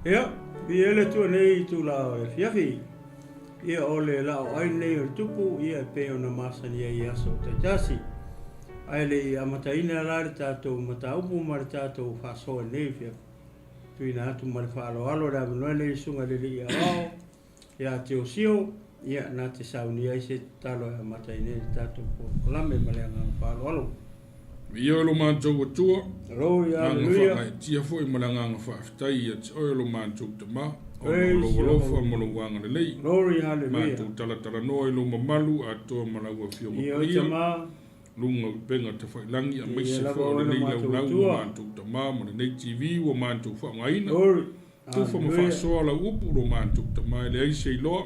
Ia, ia le tua nei tu la fiafi. Ia o le LAOAI nei o tupu, ia pe ona masani ai aso taitasi. Ai le amataina la le tātou mataupu ma le tātou whasoa nei fiafi. Tuina atu ma le whaaloalo la manoa nei sunga le li ao. Ia te o sio, ia nā te sauni ai se talo e amataina le tātou kolame ma le anga whaaloalo. Ia lo mātou atua. Roi, aleluia. Tia fo i malanga whaafitai ia te oe lo mātou te ma. O lo mo lo wanga le lei. Glory, hallelujah. Mātou tala noa i lo mamalu a toa malaua fio Ia o te ma. Lunga penga te whailangi a meise fo le nei lau mātou te ma ma le nei TV o mātou whaangaina. Glory, Tufa ma whaasoa la upu lo mātou te ma le aise i loa.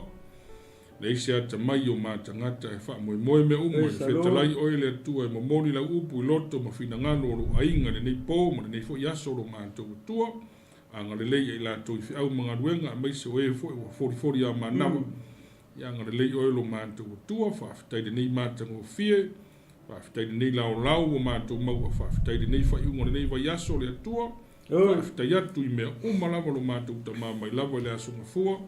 Le aise a te mai o mātangata e wha moe me umo e whetalai oe le atua e mamoni la upu i loto ma whina ngano o lo ainga le nei pō ma le nei fo yaso lo mātou atua. Anga le lei e la toi fi au mga ruenga a meise oe fo e wa 44 a manawa. Anga le lei oe lo mātou atua, whaafitai de nei mātango fie, whaafitai de nei lau o mātou maua, whaafitai de nei whaiunga le nei wa yaso le atua, whaafitai atu i mea umalawa lo mātou ta māmai lawa le asunga fua,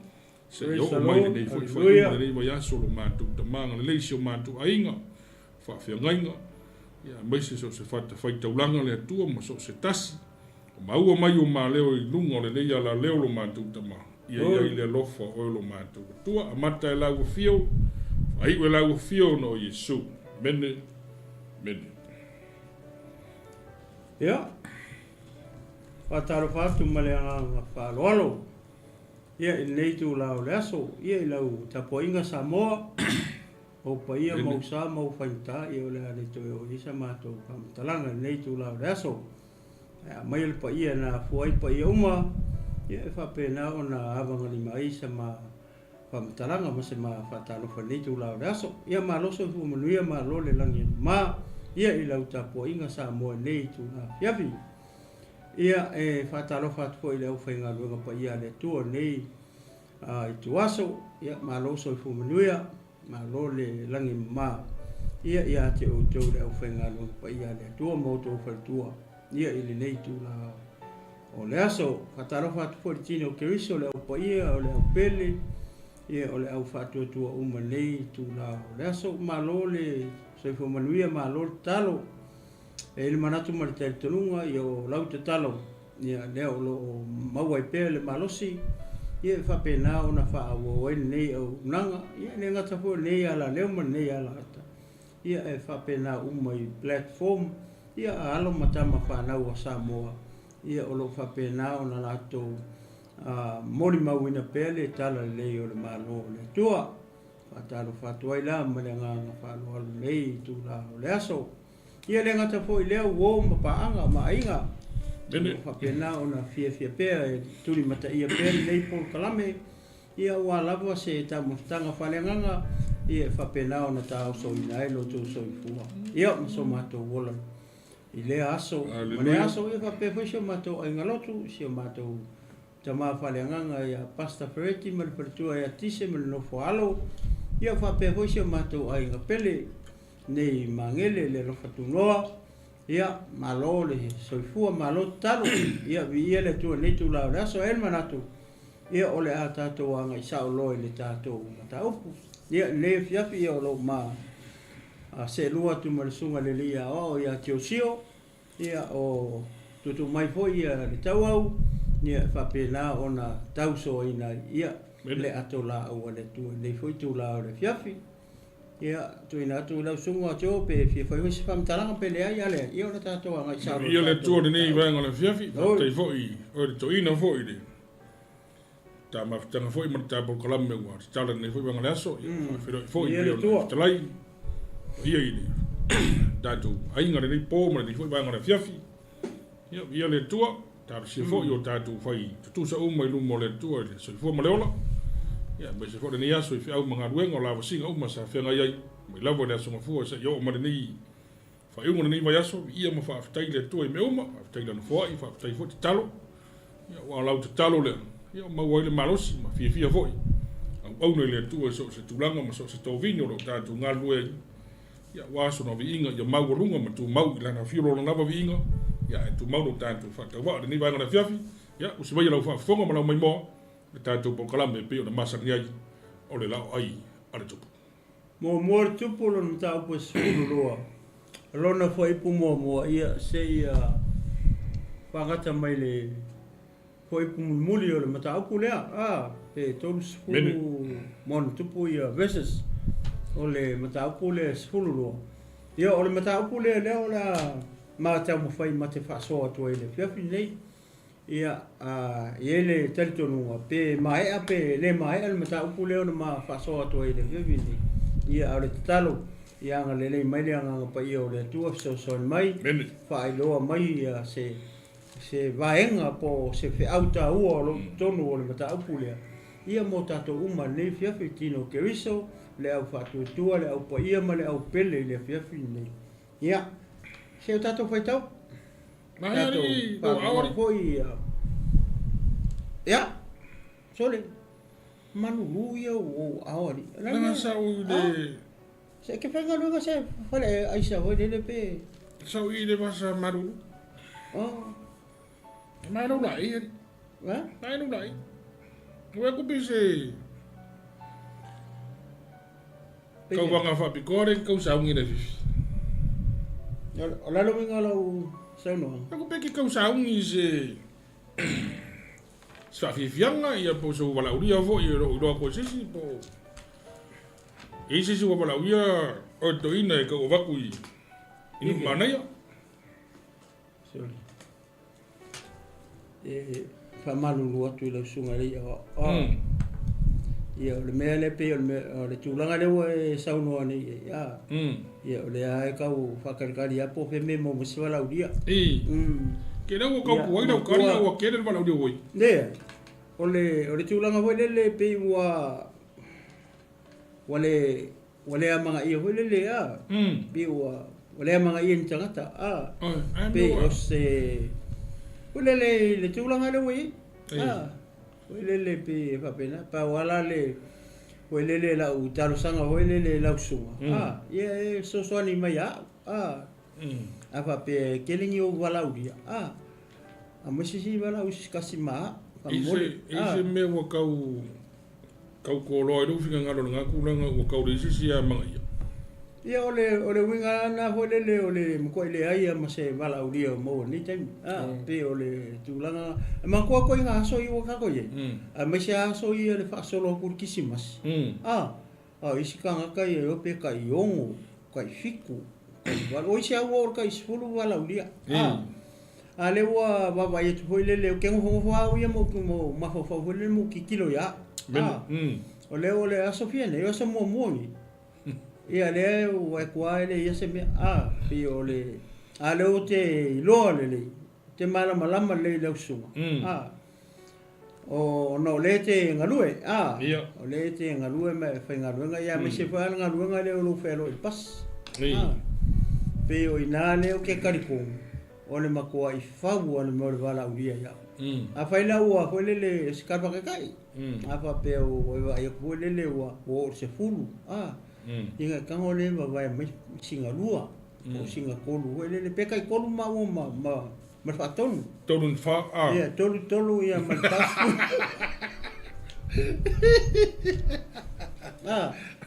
se i o mai le nei whaiunga le nei wa yaso lo mātou ta mānga le lei si o mātou ainga, whaafia ngainga, ia meise so se whata whaitaulanga le atua, ma so se tasi, maua mai o ma leo i lunga le nei ala leo lo mātou tama. Ia i le lofa o lo mātou. Tua amata e lau fio, ai e lau fio no Yesu. Mene. Ia. Whataro whatu male anga whaloalo. Ia i nei tu lau le aso. Ia i lau tapoinga Samoa. O pa ia mau sa mau whainta. Ia o le ane toi o isa mātou pamatalanga nei tu lau le aso. Mai le pa ia na fuai pa ia uma, ia e whapena o na awanga ni mai sa ma whamatalanga ma se ma whatalo whaneitu lau raso. Ia ma loso fu manuia ma lo le langi ma, ia i lau tapo inga sa moa nei tu na fiafi. Ia e whatalo whatfo i lau whainga luenga pa ia le tua nei i tu aso, ia ma loso fu manuia, ma lo le langi ma. Ia te o tau le au whainga luenga pa ia le tua mauto whaltua. Ia ili nei tu la o le aso whataro whatu po tino keriso le au paia o le au pele ia o le au whatu atua uma nei tu la o le aso malo le soifo manuia malo talo e ili manatu ma le tonunga i o lau te talo ia leo lo maua i pele le malosi ia whapena o na wha awo e nei au nanga ia ne ngata po nei ala leo man nei ala ata ia e whapena uma i platform ia alo matama whanau a Samoa. Ia o lo whapena o na lato mori mawina pele tala lei o le malo le tua. Whatalo whatuai la malenga nga whalo alu lei tu la o le aso. Ia le ngata po i leo wo mapaanga mainga. Whapena o na fia pea e turi mata ia pele lei pol kalame. Ia ua lawa se tamustanga whalenganga. Ia whapena o na tau so inai lo tu so i fua. Ia maso mato wola. I le aso, mane aso e whape whaisio mato ai ngalotu, sio mato tama whaleanganga ia pasta fereti, mali peritua ia tise, mali nofo alo, ia whape whaisio mato ai ngapele, nei mangele le rofatu noa, ia malo le soifua malo talo, ia vi ia le tua netu lao le aso el manatu, ia ole a tatou anga i sao loi le tatou mataupu, ia le fiafi ia o lo maa, se lua tu marisunga le lia o ia tio sio ia o tutu mai foi ia le tauau ia whapena ona tauso ina ia le ato la au le tu le foi tu la le fiafi ia tu ina tu la sunga tio pe fi foi si fam talanga pe le ia le ia le tato anga sa ia le tu nei vanga le fiafi te foi o le to ina foi le ta ma tanga foi ma ta por kolam me wa tala nei foi vanga le aso foi le tu lai ia ini datu ainga le po ma le foi banga le fiafi ia le tua ta se fo yo tatu fai tu sa uma lu mo le tua le so fo ma le ola ia be se fo le ia so fi au manga ruenga la singa uma sa fenga ia mai lavo le so fo se yo ma le ni fa eu ni vai aso ia ma fa tai le tua me uma fa tai le fo i fa tai fo talo ia wa la talo le ia ma wa le malosi ma fi fo au nei le tua so se tulanga ma so se tovino lo tatu ngalue ia waso no viinga ia mau runga ma tu mau ila na fiolo na va viinga ia tu mau no tanto fa ta wa ni va na fiafi Ya, usibaya lau whaafonga malau mai mo, tātou pokalame pe o na masangi ai, o le lao ai, ale tupu. Mo le tupu lo na tau po sifuru loa. Lona whaipu mua ia se ia whangata mai le whaipu muli o le mataupu lea. Pe tolu sifuru mo na tupu ia versus o le mataupu le sifuru loa. Ia o le mataupu lea o la mātau mawhai ma te whaasoa tua i le whiawhi nei. Ia le talitonunga pe maea pe le maea le mataupu lea o na ma whaasoa tua i le whiawhi nei. Ia au le tatalo ia nga lele mai le anga pa ia o le tua so mai whaailoa mai ia se vaenga po se whiauta ua o tonu o le mataupu lea. Ia mo tato uma nei whiawhi tino keriso le au whaatuatua le au pa ia ma le au pele le whiawhi nei. Ia se o tato whaitau? Tato whaatau hoi ia sole manu ia o awari. Nanga sau le... Se ke whainga runga se whale aisa hoi lele pe. Sau i le masa maru. Maru lai eri. Maru lai. Ue kupi se... Kau wanga whapikore, kau saungi le fifi. O lalo minga lau saunoa. Aku peki kau saungi se... Swafifianga ia po so wala uria fo i ro ko sisi po. E sisi wala uria o to ina e ko vaku i. Ini mana ya? Sorry. Famalu lu atu le sunga le ia le mele pe o le tulanga le o saunoa ni ia. Ia le ai kau fakalkali apo fe memo mo se wala uria. Ke na ko ko ina ko na o ke le wala uria oi. Ne. Ole tulanga hoi lele pe wale amanga ia hoi lele pe wale amanga ia ntangata pe o se hoi lele le tulanga le hoi hoi lele pe papena pa wala le hoi lele la utaro sanga hoi lele la usunga ia so ni mai apa pe kelingi o wala uria amasisi wala uskasi ma Ise me wa kau ko loi lu finga ngalo nga kulanga wa kau risi sia mga ia. Ia ole winga na holele ole mko ile ai ma se wala uria mo ni tem. Pe ole tulanga ma ko nga so i wa ka ko ye. Ma se so i le fa solo kur kisimas. Isi kanga kai o pe kai ongo kai fiku. Wala o sia wo kai sfulu wala uria. Ale wa baba ye tu lele ke ngo fa ia mo ma fa lele mo ki kilo ya ole a sofia ne yo se mo ni ia le wa kwa ele ia se me pi ole ale o te lo le te mala le le usuma o no le te ngalue o le te ngalue me fa ngalue ia me se fa ngalue le o fe lo pas pe o inale o ke kariko ole makua I fau ole mo le wala uria ia. A faila ua foi lele skarpa kai. A fa pe o ia foi lele ua o se fulu. Inga kango le vai mai singa lua. O singa kolu lele pe kai kolu ma fa tonu. Tonu fa Ia tolu ia ma pas.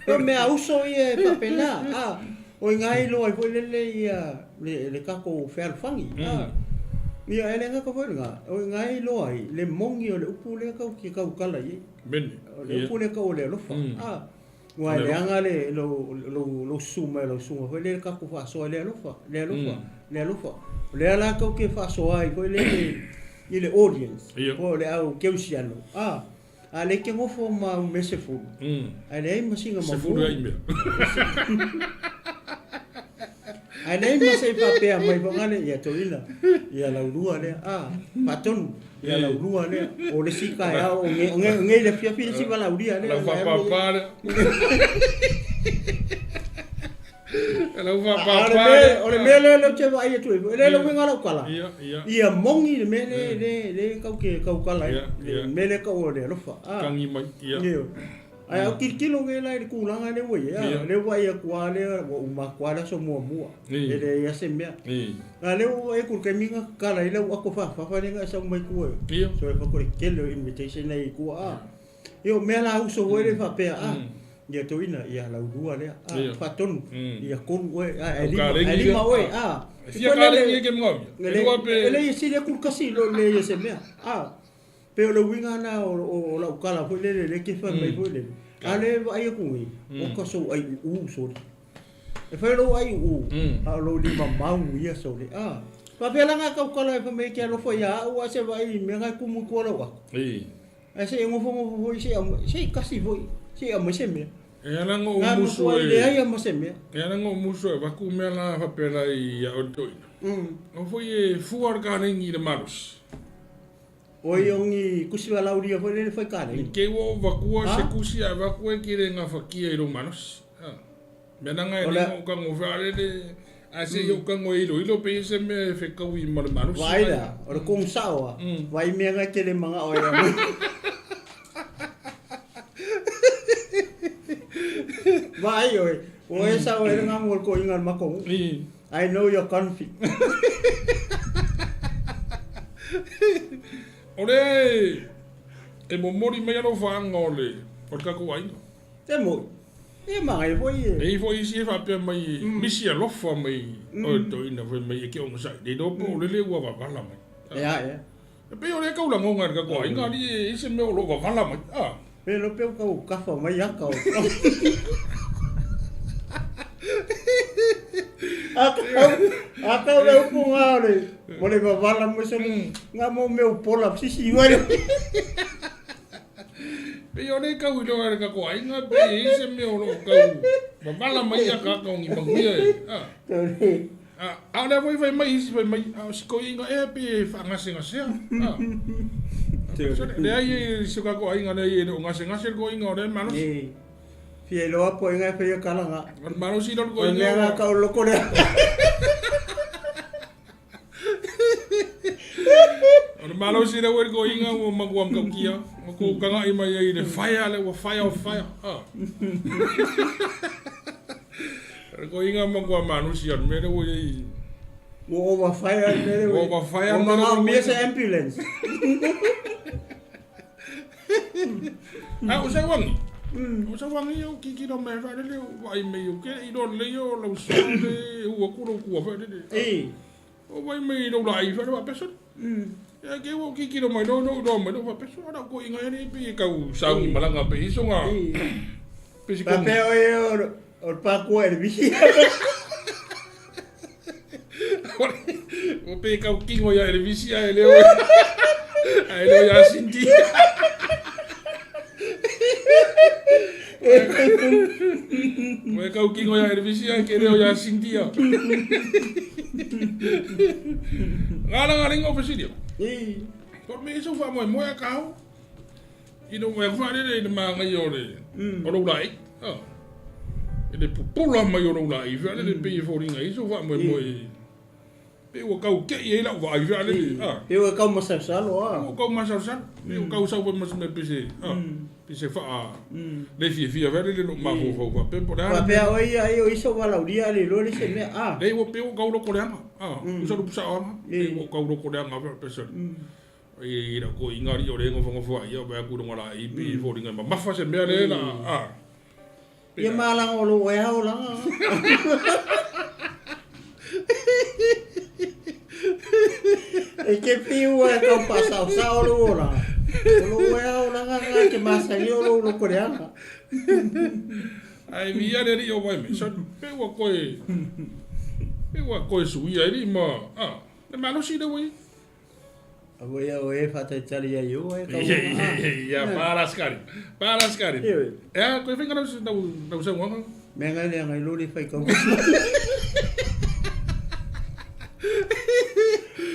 Pe me auso ia fa pena. O ngai lo ai foi lele ia le kako fer fangi ia ele nga ko foi nga o ngai lo ai le mongi o le upu le kau ki kau kala i ben le upu le kau le lo fa wa le anga le lo suma foi le kako fa so le lo fa le ala kau ke fa so ai foi le audience o le au ke usiano ale ke ngofo ma mese fu ale ai masinga ma fu ai me ai nei ma sei papea mai vangale ia toina ia la urua le patonu ia la urua le o le sika ia o nge le fia si la uria le la papa la papa o le mele le te vai tu le lo winga la kala ia mongi le mele le kau ke kau kala le mele ka o le lofa kangi mai ia Ai au kilo ngai lai kulanga le wai ya. Le wai kwa le uma kwa le so mua. Le ya se mea. Na le wai ku ke minga kala ile aku fa le nga sa mai ku. So e fa ko kele invitation nei ku a. Yo me la uso wai le fa pe a. Ya to ina ya la udua le a fa ton ya kon we a lima we a. Sia kale ni ke ngom. Ele si le ku kasi lo le se mea. A. Pero lo winga na o la kala foi le ke fa mai foi le. Ale ai ku i. O ka so ai so. E fa lo ai a lo di mamau ia so le a. Pa pela nga ka kala fa mai ke lo foi a o se vai me nga ku mu ko lo wa. Ai se ngo fo se kasi foi. Se a mo se me. E ala ngo muso e. Le ai mo se me. E ala ngo muso e va ku me la fa pela i a o toi. O foi e fuar ka ni de malos. Oi ongi kusiwa lauria foi le foi kare. Ke wo vakua se kusia vakua ki re nga fakia i romanos. Me nanga e ni ka ngo vale de ase yo ka ngo ilo pe se me fe ka wi mar manos. Vai da, o kong sawa. Vai me nga ke le manga o ya. Vai oi. O esa o nga ngol ko ingal makong. I know your conflict. Ore, e mo mori me no fanga ole, por ka ko ai. Te mo. E mai foi. E foi si fa pe mai, misi a lofa mai. O to ina foi mai ke on sai. De do po le wa va la mai. Ya. E pe ore ka ula ngonga ka ko ai ngari e se me lo va la mai. Pe lo pe ka fa mai ya ka. Aka le pungale. Mole va vala mo se nga mo meu pola sisi vai. Pe yo ne ka wilo ka ko ai nga pe se me lo ka. Va vala mai ka ka ngi mangia. A le vai mai si ko inga e pe fa nga se. Le ai se ka ko ai nga ne nga se ko inga ore manos. Fie lo apo inga pe kala nga. Manos si don ko inga. Nga ka lo ko le. Malo si da wer go inga mo magwam ka kia ko kanga ima ye de fire le wa fire go inga magwam manu si an me de wo ye wo over fire ma me se ambulance usa wangi yo ki do me fa de wa me yo ke i don le yo lo so de wo ku fa de o vai me do lai fa de person ya ke wo ki do mai do fa person ada ko inga ni pi ka u sa ngi malanga pe iso nga pe si ko pe o pa ko el visi o pe ka u ki ya el visi a ele o ya sinti mo ka u ki ya el visi a ke ele o ya sinti ya ngala ngo pe si dio por me iso fa mo ya ka i no me fa de ma nga yo le o lo lai ele pupula ma yo lo lai fa de pe fo ringa iso fa mo pe wo ka u ke ye la va fa de pe wo ka mo sa salo wo ka ma sa pe wo ka sa mo me pe se fa le fi va de ma fo pe por pa pe oi ai o iso va la uria le lo le se me le wo pe wo ka lo ko le usa lu sa le wo ka lo ko le nga pe se i ra ko ingari o le ngo fo ia ba ku ngala i pi fo ringa ma fa se me le la ia malang o lo ya o lang e ke piu e ka pasa o lo la o ya o lang nga ke masa yo lo ko le anga ai mi ya le io vai me so pe wa ko su ia ri ma le ma no si de we o e fa te tali ya yo e ka ya para skari ko finga no se mo me nga le nga lo le fa ka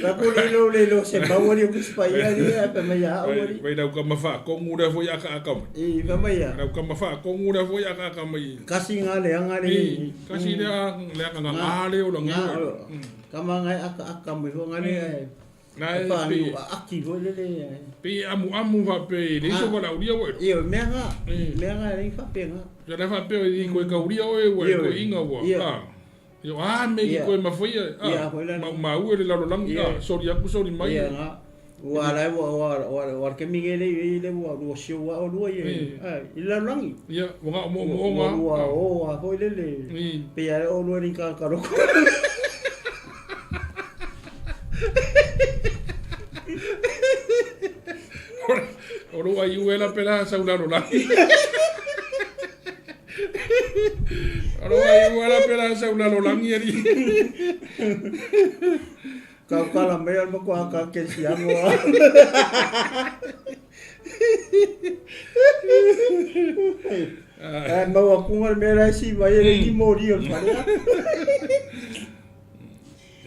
Aku le se bawa dia kuspai dia apa maya awari. Vai da ka mafa ko nguda fo ya ka akam. Fa maya. Da ka mafa ko nguda fo ya ka akam mai. Kasi ngale. Kasi dia le ka ngale o nga. Kama ngai akam fo ngale. Nai Whāngu aki hoi lele. pe amu fa pe le so wala uria wo. Ia mea ngā rei whapenga. Ja na fa pe i ko ka uria o e ko inga wo. Yo me ko ma foi. Ma u le la lang sorry aku sorry mai. Ia ngā. Wala wa ke mingele i le wa sio wa o lua ye. I la langi. Ia wa mo nga. Wa hoi lele. Pe ia o lua ni ka roko. Oro ai uela pela saularo la. Oro ai uela pela saularo la ngieri. Kala mea mo ko ka ke siamo. Mau aku ngal mera si vai ni mori o pare.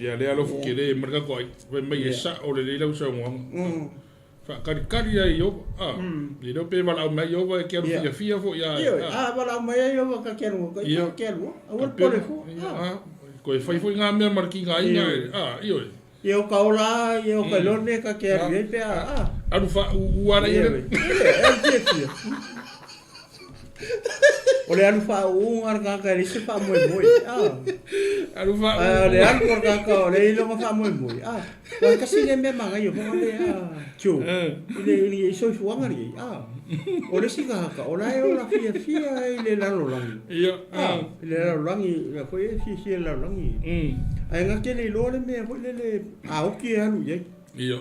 Ya le alo fukire mereka ko mai sa o le lau sa mo. Fa kari ai yo ni do pe wala mai yo va ke fia fo ya wala mai yo va ka kero awal pole fo ko fai fo nga me marki nga yo yo kaula yo kalone ka kero pe adu fa uara ye Ole anu fa ungar ka risi fa moi anu fa le anu ka ole ilo fa moi wa kasi le me manga yo ole chu ile so fuanga ri ole sika ka ola yo la fia ile la lo langi ile la langi la foi fi la langi ai nga ke le lo le me le oki anu ye iyo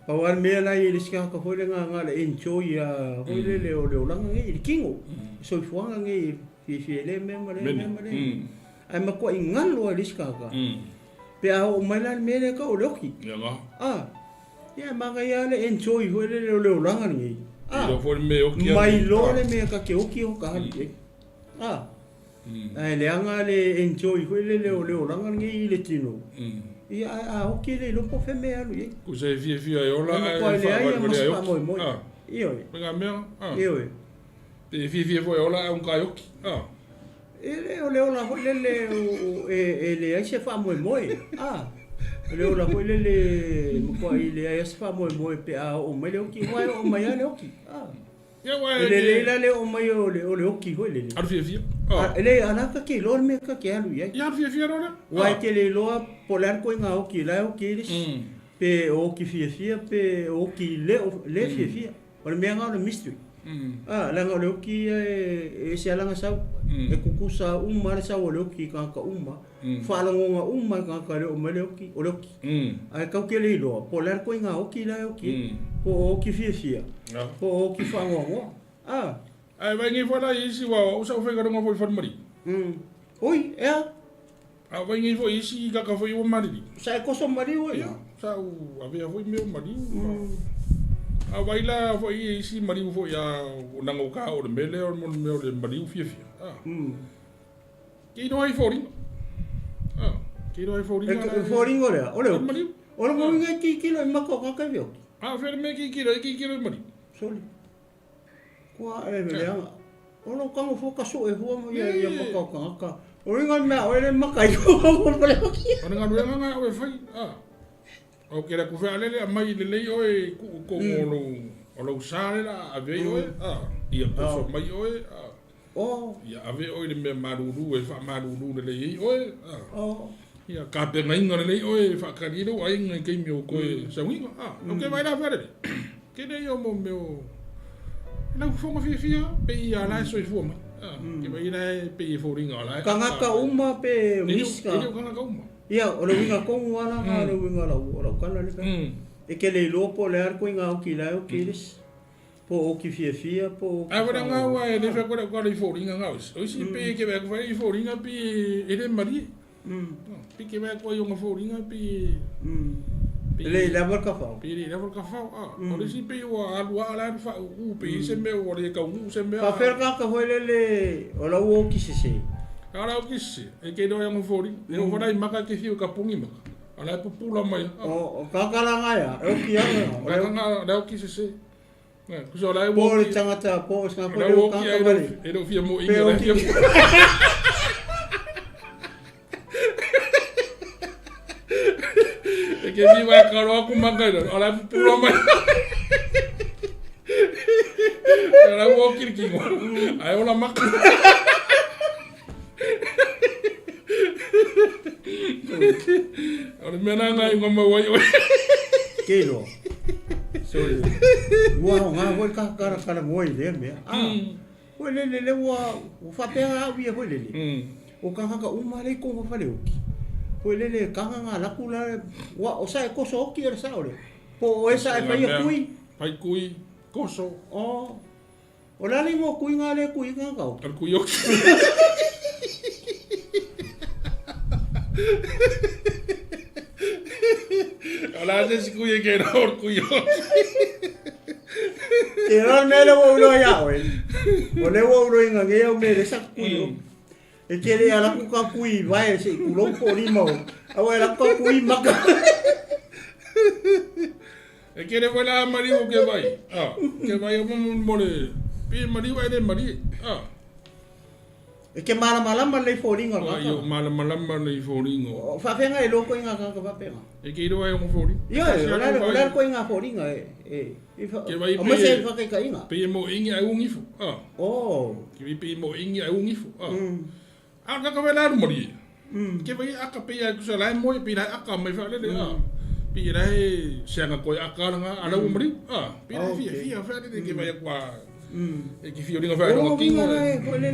Pawan mea lai ili sika ka hoi nga le enjoy hoi le o langa nge ili kingo. So fuanga nge fi le mema le. Ai makua ingalo ili sika ka. Pe a o mai lai mea ka o loki. Ya nga. Ya manga ia le enjoy hoi le langa nge. Ilo fo me oki. Mai lo le mea ka ke oki o ka hali. Ai le anga le enjoy hoi le langa nge ili tino. Ia oki le lopo fe me alu ye. Ku se fi ola ai fa moi. Io. Venga me. Io. Te fi fo ola un kayoki. Ele ola ho le ai se fa moi. Ele ola ho le mo ile ai se fa moi pe o mai le oki mai o mai le oki. Ya wa le o mai o le oki ho le. Ar fi. Ele ana ka ke lor me ka ke alu ye. Ya fi ola. Wa ke le lo polar ko nga oki la oki ris. Pe oki fi pe oki le fi. O me nga le mystery. La nga le oki e se ala nga sa e kukusa umma sa o le oki ka fa la nga umma ka le o me le oki o le oki. Ai ka ke le lo polar ko nga oki la oki. Po oki fi. Po oki fa ngo. Ai vai ngi fo la isi wa o sa fe ga ngo fo mari. Oi, vai ngi fo isi ka fo o mari. Sa ko so mari o ya. Sa o ave fo me o mari. Vai la fo isi mari fo ya o nango ka o mele o mo me o le mari fi. Ki no ai fo ri. Ki no ai fo ri. Fo ri ngora. Ole. Ole mo ngi ki lo mako ka ka vio. Fe me ki lo mari. Soli. Kwa e me ya. Ono ka mo fo ka so e ho mo ya mako ka. Oi ngal me ole maka yo ko pole ki. Ona ngal nga o fai. O kera ku fa lele mai le oi ko o lo sale la ave oi. Ia ko so mai oi. Ia ave oi le me maruru e fa maruru le oi. Ia ka pe ngai ngore le oi fa ka ni do ai ngai ke mi o ko sa winga. O ke vai la fa le. Ke ne yo mo me o. Na fo mo fi pe ia la so i fo mai. Ke vai la pe fo ringa la. Kanga uma pe miska. Ia kanga uma. Ia o le winga ko wala ka le winga la o kana le ka. E ke le lopo le ar ko inga o ki la o kiris. Po o ki fia po. Ai wa nga wa e le fa ko le fo ringa nga. O si pe ke va ko vai fo ringa pe e le mari. Pe ke va ko yo nga fo ringa pe. Le level ka fa. Pe le level ka fa. O le si pe o alwa la fa u pe se me o le ka u se me. Ka fer ka ho le o la o ki se. Ala o kisi, e ke doa yang fori, e o fora i maka ke fiu ka pungi maka. Ala e pupula mai. O kakalanga ya, e o ki anga. Ala o kisi se. Kuso ala e po le tangata po ska po le kakamari. E do fia mo inga la fia. E ke vi wa karo aku makai do ala pulo mai ala wo kirki mo ai ola mak ala mena ngai ngoma wai kelo sorry wa nga wo ka mo ile me wo le wa fa pega wi wo le o ka hanga umare ko mo fale oki po le kanga nga la kula wa o sa ko so ki sa ore po esa e pai kui koso o la ni mo kui nga le kui nga ka al kui oki ala de si kui ke no kui era me lo wo ya we o le wo ro nga nge o me le sa kui e kere ala ku ka kui vai se ku lo ko ni mo awa ala ka kui maka e kere wala mari o ke vai o mo le pi mari vai de mari e ke mala le foringa ka yo mala le foringa fa fenga e lo ko nga ka fa penga e ke ro ai o foringa yo ola ko nga foringa ke vai o me se fa ke ka inga pe mo ingi ai un ifu ke pe mo ingi ai un ifu aka ka vela mori ke vai aka pe ya ku sala mo pe la aka mai fa le pe la se nga ko aka nga ala mori pe la fia fa le ke vai kwa e ki fio ringa fa no kingo ko le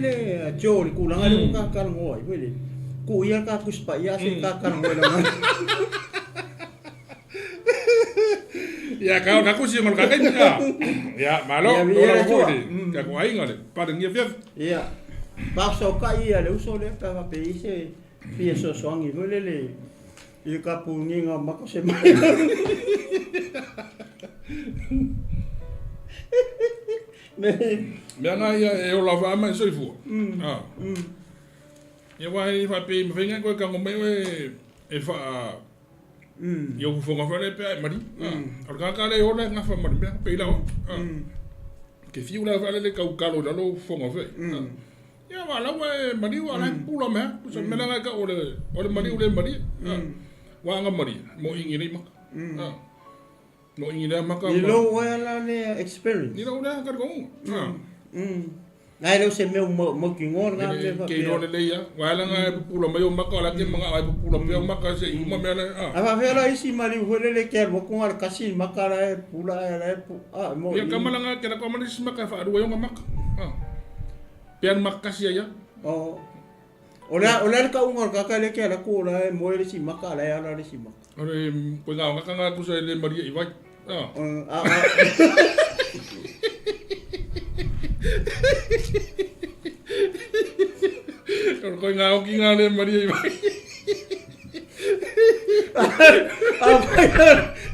jori ku la ngale ka ka ngoi ko le ku ia ka ku spa ia se ka ka ngoi la ya ka ku si ngol ka ka ya malo do la ko de ka ko ai ngale pa de ngia ya pa so ka ia le uso le pa pe ise fia so songi ko le i ka pu nginga ma ko se mai me nga ia e o la va mai so fu ye wa i fa pe me venga ko ka ngome e fa yo fu nga fa le pe mari al ka le o nga fa mari pe la ke fiu la va le ka ka lo lo fu nga fa ya wa la wa mari wa la pu la me so me la ka o le mari wa nga mari mo ingi ni ma no ingi maka ni lo wala le experience ni lo na ka ko ai lo se me mo ki ngor nga le ke no le ya wala nga pulo mai maka la ke mga ai pulo pe maka se mo me la ava vela isi mari hole le ke mo ko ar kasi maka la pula la mo ya kamala nga ke la ko mali maka fa do yo maka pian maka si ya ola ka ungor ka le ke la ko la mo le si maka la ya la si maka ore ko nga ka ku se le mari i vai ko nga o ki nga le mari i vai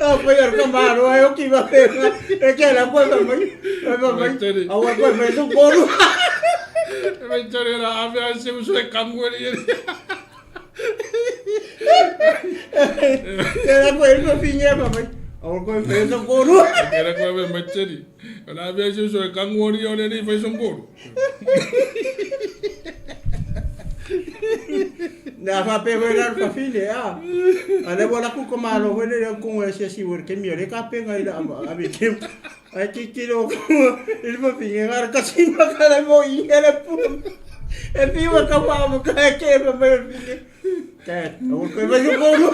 apa ya ka maro ayo ki va e ke la ko mai awa ko me so boru me tore la ave se uso e kangweri era ko el finya mamai awal ko me so boru era ko me meteri la ave se uso e kangweri ole ni fai so boru na fa pe ver fa file ale bola ku ko malo wele ko ese si wor ke mi ole ka pe ngai a mi ke ai ki kilo il va finya ka sin ma ka mo i ele pu e piwa ka pa mo ka ke me ke awal ko me so boru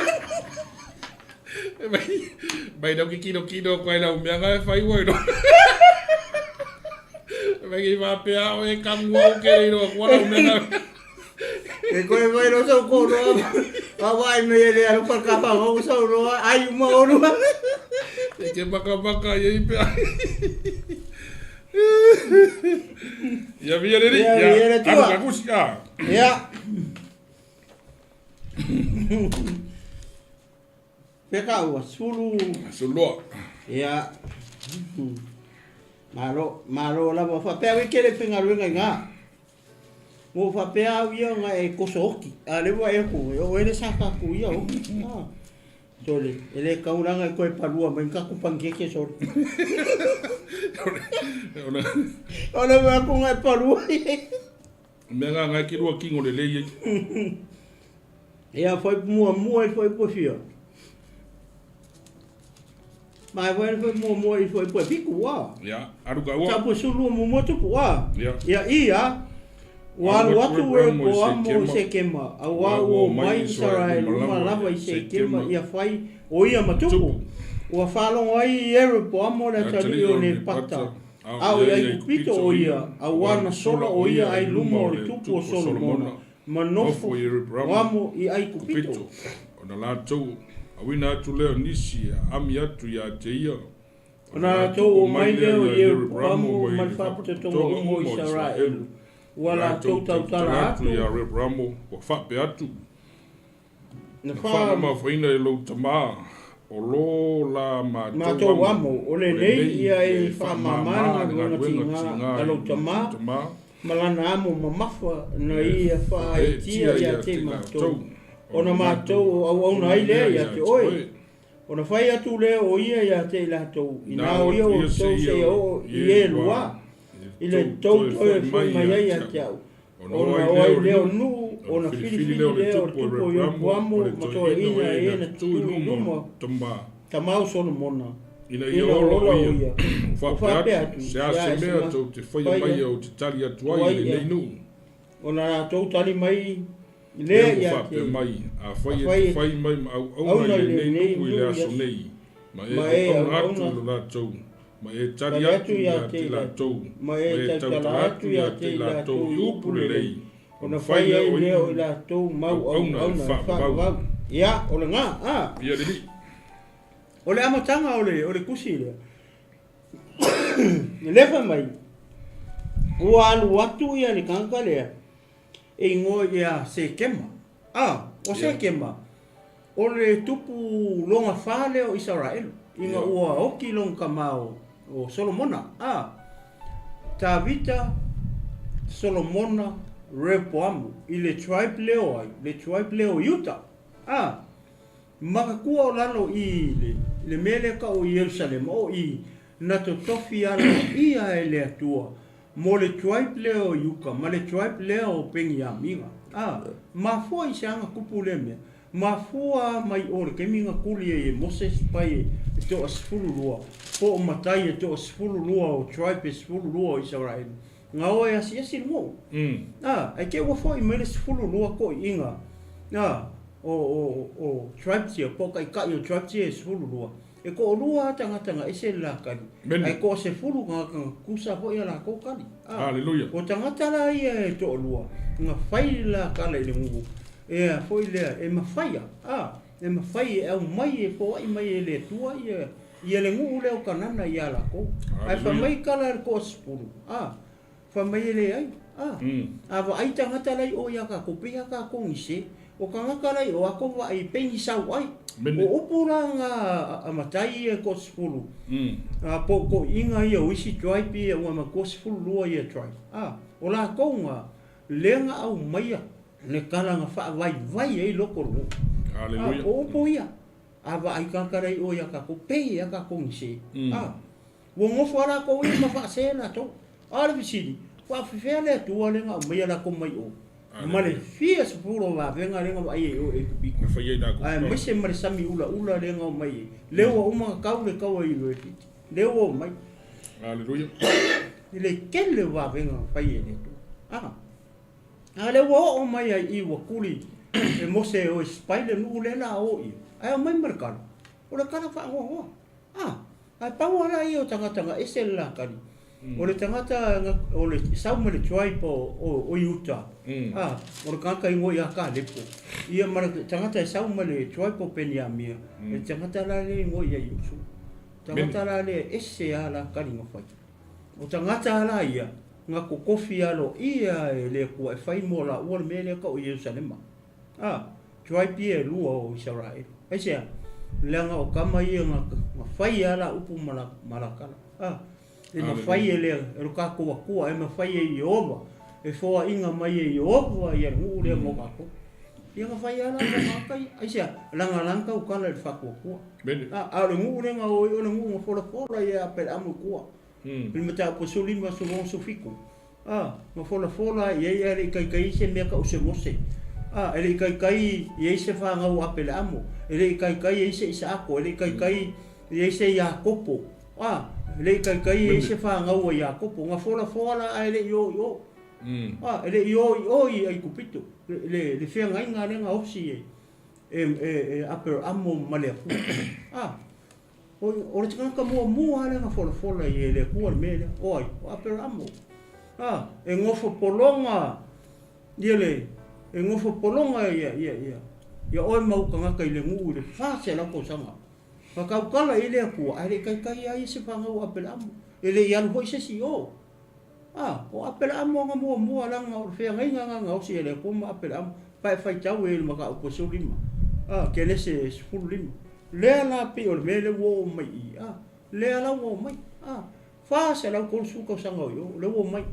bai do ki kilo ko la umia nga fai wo do bai va pe a e kamwo ke ro ko la umia e ko e vai no so ko ro vai me ele a pa ka pa ho so ro ai mo ro e ke baka ye pe ya viene ri ya ka kusia ya peka wa sulu ya malo la va fa pe ke le finga lu nga mo fa pe a wi nga e kosoki ale wa e ko o ele sa ka ku ya o tole ele ka uranga ko e palua mai ka ku pange ke so ona va ku nga palua me nga ki ro kingo le le ye. 也foi mua foi por fio Mai vai mo I foi piku wa. Ya, aruka wa. Tapu sulu mo tupu wa. Ya. Ya ia. Walu atu e po amo se kema. Awa o mai Israel uma lava I se kema ia fai o ia matupu. Ua whalongo ai ere po amo le tari o ne pata. Au ia kupito o ia. Awana sola o ia ai luma o le tupu o Solomona. Manofo wamo I ai kupito. O na lātou, awina atu leo nisi ami atu ia te ia. O na lātou o mai leo i ere po amo mai whapata tonga umo Israel. Ua lātou tautara atu. Ia rebramo, o whape atu. Na whanama whaina e lau tamaa. O lo la mātou amo, o le nei ia e whamamana ngā tinga alo tamā, malana amo mamafa na ia wha e tia ia te mātou. O na mātou au na ai lea ia te oe. O na whai atu lea o ia ia te lātou. I nāo ia o tau se o I e lua. I le tau toi whai mai ai a te au. O na oai leo nu, o na whiri leo o tupo i o puamo, matoa ina e na tui luma. Tamau Solomona. Ina ia olo ia. Whape atu. Se a se mea tau te whaia mai au te tali atu ai le nei nu. O na tau tali mai lea ia te. Mai. A whai mai au mai le nei nu I le aso nei. Ma e au atu la tau. Ma e tari atu ia te la tau. Ma e tau atu ia te la tau I upu le lei. O na whai ai leo I la tau mau au na whakawau. Ia, o le ngā. Ia li. O le amatanga o le kusi lea. Lefa mai. Ua alu atu ia le kanka lea. E ingo ia se kema. O se kema. O le tupu longa whale o Israel. Inga ua oki long kamao o Solomona. Tā vita Solomona repoamu. I le tribe LAOAI. Le tribe leo Utah. Makakua o lalo I le mele ka o Jerusalem o I na to tofi ala ia e le atua mo le tribe leo Yuka ma le tribe leo pengi amiga ma foi se anga kupu le mea ma fua mai o le keminga kuli e Moses pai e to asfulu lua po o matai e to asfulu lua o tribe asfulu lua o Israel nga o e asi mo e ke wa foi me le asfulu lua ko inga o tribe tia po kai o tribe tia sfulu lua e ko lua tanga e se la kali ai ko se fulu nga kusa po ia la ko kali haleluya o tangata la ia e to lua nga fai la kala le ngu e foi le e ma faia e ma fai e au mai e po ai mai le tua ia le ngu le o kanana ia la ko ai fa mai kala ko sfulu fa mai le ai ava ai tangata la o ia ka ko pe ka ko ngise o kangakalai o ako wa I pengi sau ai. O upuranga amatai e ko sfulu. Po ko inga ia wisi tribe e o ma ko sfulu lua ia tribe. O la konga lenga au maia le kalanga fa vai e loko ru. Haleluya. O po ia. Ava ai kangakalai o ia ka ko pe ia ka ko ngise. Wo ngofo ala ko ia ma fa se na to. Ala visidi. Wa fefele tu lenga au maia la ko mai o. Male fia se puro va venga lenga ai o e kupi. Me fai da ko. Mai se mare sami ula lenga mai. Leo uma kau le kau ai lo ti. Leo mai. Haleluya. Ile kele va venga fai e tu. Leo o mai ai I wa kuli. E mo se o spider nu le la o I. Ai mai merkano. O le kana fa ho. Ai pa wala I o tanga ese la kali. O le tangata o le sauma le tribe o Utah. O le kanka ingo ia ka lepo. Ia mara tangata e sauma le tribe o Peniamia. E tangata la le ingo ia Yusu. Tangata la le ese ala kari ngofai. O tangata la ia nga kokofi alo ia e le kua e fai mo la ua le mele ka o Jerusalem. Tribe ia lua o Israel. Aisea, leanga o kama ia nga fai ala upu malakala. E ma fai e lea, e ruka kua, e ma fai e Iova, e foa inga mai e Iova, ia ngu lea mo kako. Ia nga fai ala, makai, aisea, langa ukala e whakua. A le ngu lea nga o le ngu nga fola ia apel amu kua. Pili mata po solima so mo so fiku. Ma fola ia le kai se mea ka use mose. Ele kai ia se fa nga apel amu. Ele kai ia se isa ako, ele kai Ia se Iakopo. Le kai se whangau a Iakopo. Ngā whola ai le yo. Le yo i ai kupito. Le whiangai ngā renga opsi e apero amo maleapu. O le tika mua le ngā whola i le kua le mele. O apero amo. E ngofo polonga. E ngofo polonga ia oi mau kangaka i le ngu i le whase lako sanga. Whakaukala i le kua. Ai le kai ai se whangau apero amo. E le ianu hoi se si o. O apero amo ngā mua langa o le whiangai ngā opsi e le kua apero amo. Whai tau e le maka upo so lima. Kene se fulu lima. Lea la pe o le mele wo mai i. Lea la wo mai. Whase lau kolu suka sanga o yo. Le wo mai.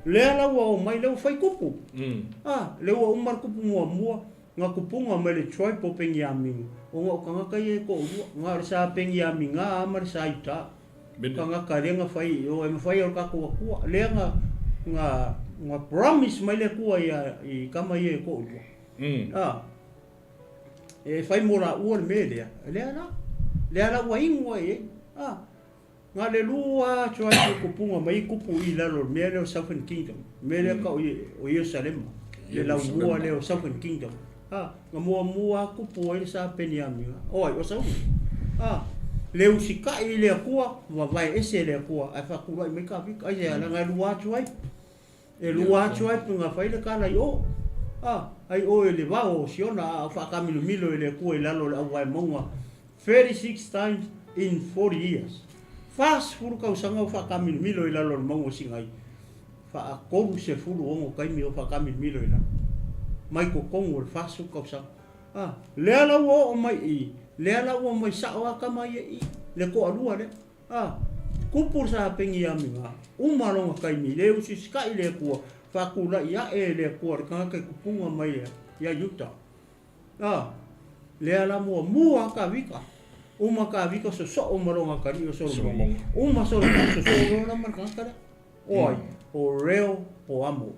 Lea la wo mai leo whai kupu. Le wo umar kupu mua. Ngā kupunga mai le troi po pengi a mingu. O ngā kangaka i e ko urua. Ngā re sa pengi a minga amare sa ita. Kangaka renga whai. O e mawhai o kako a kua. Lea ngā promise mai le kua i kama i e ko urua. E whai mora ua le me lea. Lea la ua ingoa e. Ngā le lua troi po kupunga mai kupu i lalo me leo Southern Kingdom. Me lea ka o Ierusalema. Le lau mua leo Southern Kingdom. Ngā mua kupu e sa peni amiga. Oi, o sau. Le usika i lea kua, vai ese lea kua. Ai whakura i mai ka vika. Ai ea ngā lua atuai. E lua atuai pu ngā whaile kāna i o. Ai o e le wao siona a whakamilo milo i lea kua i lalo le awai maunga. 36 times in 40 years. Fast furu kau sanga o whakamilo milo i lalo le maunga singai. Whaakoru se furu ongo kaimi o whakamilo milo i lalo. Mai ko kongo le fasu kau sa. Lea lau o mai i. Lea lau o mai sao aka mai i. Le ko alua le. Kupur sa pengi a minga. Umaronga kaimi. Le usi ska i le kua. Whakula ia e le kua. Kanga kai kupunga mai ia yuta. Lea lau o mua ka vika. Uma ka vika so umaronga kari o solo. Uma solo so umaronga man kanga kare. Oi. O reo po amo.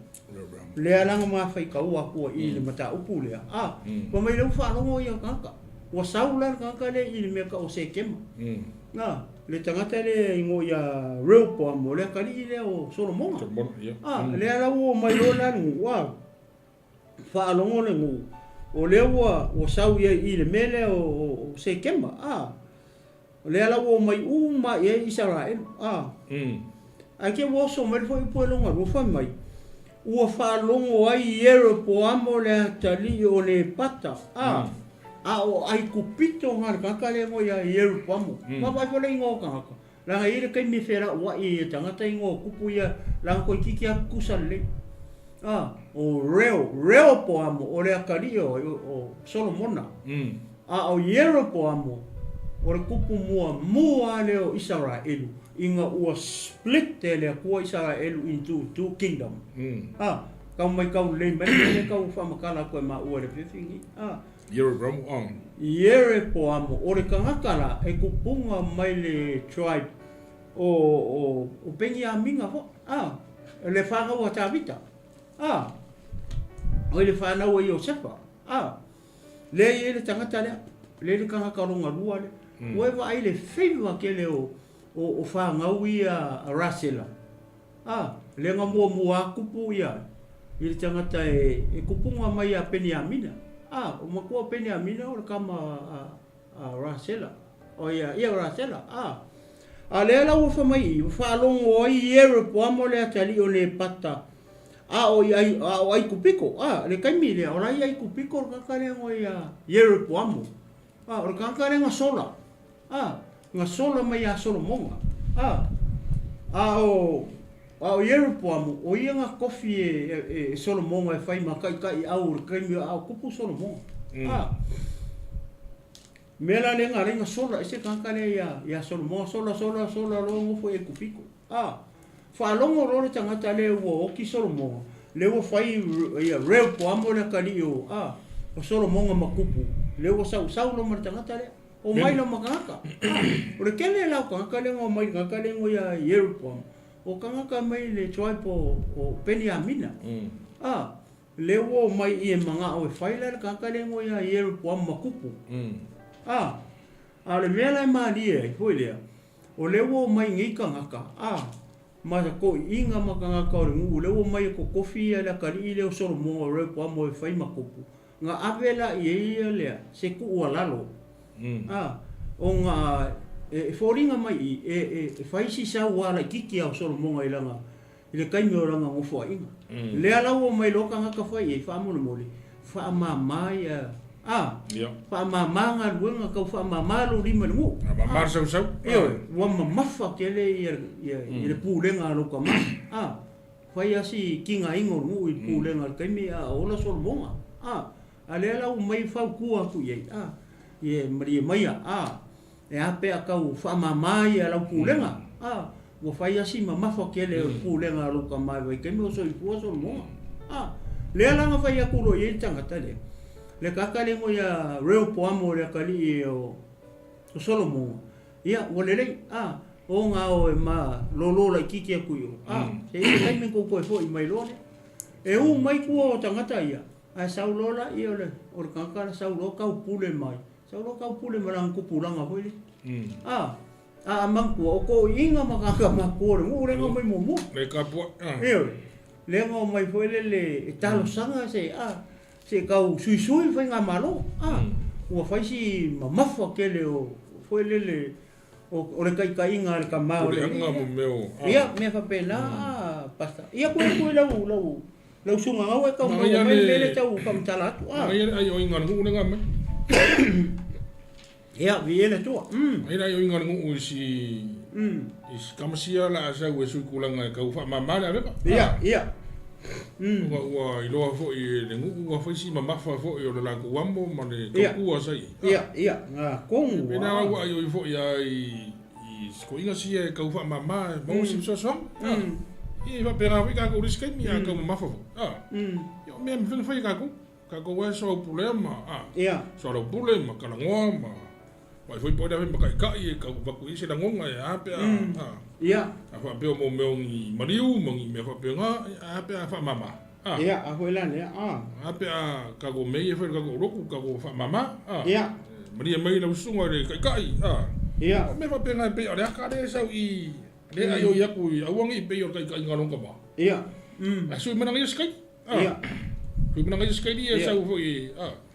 Lea langa maa whai kaua kua i le mata upu lea. Wa mai lau whanongo i au kanka. Wa saular kanka le i le mea ka o se kema. Le tangata le ingo i a reo po amo. Lea kari i lea o Solomonga. Lea lau o mai lola ngu. Whanongo le ngu. O lea o sau i le mele o se kema. Lea lau o mai uma i e Israel. Ake woso mai fo i po longa rufa mai. Ua whalongo ai ero po amo le tali o le pata. O ai kupito ngā kaka le mo ia ero po amo. Mawai wale ingo kaka. Langa ire kai me whera ua i tangata ingo kupu ia. Langa koi kiki a kusan le. O reo po amo o le akari o Solomona. O ero po amo o le kupu mua leo Israelu. Inga ua split te lea kua Israelu into two kingdom. Kau mai kau le mai kau whamakala koe ma ua le whiwhingi. Iere po amo. O le kangakala e kupunga mai le tribe o pengi a minga ho. Le whangau a tāwita. O le whanau a Iosefa. Le i le tangata lea. Le kangakaronga rua le. Ue wa ai le whiwa ke le o whangau i a Rasela. Le ngā mua kupu ia. I le tangata e kupunga mai a peni a mina. O makua peni a mina o le kama a Rasela. O ia Rasela. Le lau o whamai i. Whalongo ai i ero po amo le atali o le pata. O ai kupiko. Le kaimi lea. O rai ai kupiko o kakarengo i a ero po amo. O le kakarenga sola. Ngā sola mai a Solomonga. O ieru po amo, o ia ngā kofi e Solomonga e whai makai kai au kaimi au kupu Solomonga. Mela le ngā renga sola, e se kankare ia Solomonga, sola lo ngofo e kupiko. Whalongo rore tangata le ua oki Solomonga, le ua whai ia reo po amo le kari o Solomonga makupu, le ua sau lo mara tangata le. O mai lo makanga. O le kele lau kanga le ngo mai kanga le ngo ia Yerusalem. O kanga mai le tribe o Benjamina. Le wo mai i manga o faila kanga le ngo ia Yerusalem makupu. Ale mea lai mani e, hoi lea. O lewo mai ngai ka ngaka. Ma ko inga maka ngaka o ngu. Lewo mai ko kofi e la kari i leo soro mo o repo amo e whai makopu. Nga avela i e ia lea, se ku ua lalo. O nga e whoringa mai e whaisi sa wala kiki au soro monga ilanga. Ile kaimi o ranga ngofo a inga. Lea lau o mai loka ngaka whai e whaamona mole. Whaamamai whaamamanga ruenga kau whaamamalo rima nungu. Mamar sau. Wama mafa kele i le pūlenga loka ma. Whai asi kinga ingo nungu i pūlenga kaimi a ola soro monga. A lea lau mai whau kua ku iei. Ie maria maia. E ape a kau whaamamai a lau pūlenga. Wa whai asi ma mafa kele o pūlenga loka mai wai kaimi o so i pua soro monga. Lea langa whai a kuro iei tangata lea. Le kakale mo ya reo poamo le kali o Solomon. Ia walele o nga o ma lolo la kiki aku yo. Se kai men ko ko fo i mai lone. E u mai ku o tangata ia. A saulola ia le o kakala saulo ka pule mai. Saulo ka pule marang ku pulanga foi. A mangku o ko inga makaka makore mo re mai mo. Le kapu. Le ngo mai foi le talo sanga se kau sui fai ngā malo. Ua fai si mamafa kele o foi lele o le kai inga le kamau. O le anga mo meo. Ia, mea whapena pasta. Ia koe lau sunga ngau e kau mau mai lele tau kam talatu. Ai o inga ngu nga mai. Ia, viele tua. Ai o inga ngu si kamasia la asa ue sui kulanga e kau whamamare awepa. Ia. Ua iloa fo i le ngu ua whaisi mamafa fo i o le laku wambo ma le kakua sai. Ia, ngā kongu. Pena ua i fo i ko inga sia e kau whamama e mau si sosong. I whapera hui kako riskai mi a kau mamafa fo. Io mea mi whai kako. Kako wai so pulea ma. So rau pule ma kalangoa ma. Wai fwoi poida whi makai kai e kau waku isi la ngonga e apea. Ia. A whapea mo meo ngi mariu, mangi mea whapea ngā, apea whamama. Ia, a hoi lane, Apea kako mei e whai kako roku, kako whamama. Ia. Maria mei lau sunga re kai kai. Ia. Mea whapea ngā pea, rea ka re sau i, rea ai o iaku i auangi i pea o kai kai ngā longa ma. Ia. A sui mananga i skai. Ia. Sui mananga i skai ni e sau fo i,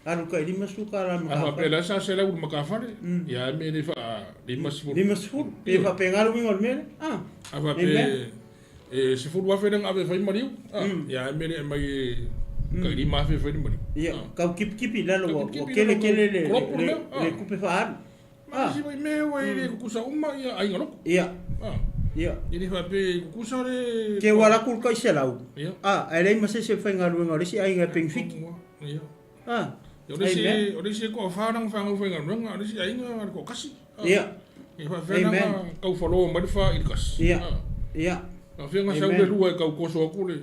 Aruka lima suka la makafare. A pela sa se lau makafare. Ya me le fa lima sfur. Lima sfur. Pe fa pengalu wingo mele. A fa pe se fu wa fe nang ave fai mariu. Ya me le mai ka lima fe fai mariu. Ya, ka kipi la lo kele le kupe fa. Si mai me wa ile kusa umma ya ai ngalo. Ia. Ia. Ini fa pe kusa re ke wala kul kai se lau. Ai ma se fai ngalu wingo si ai nga pengfiki. Ia. Orisi ko whanang whangu whenga runga, orisi ainga ko kasi. Ia. E whenanga kau whaloa mariwha i kasi. Ia. Ka whenga sau le rua e kau koso akule.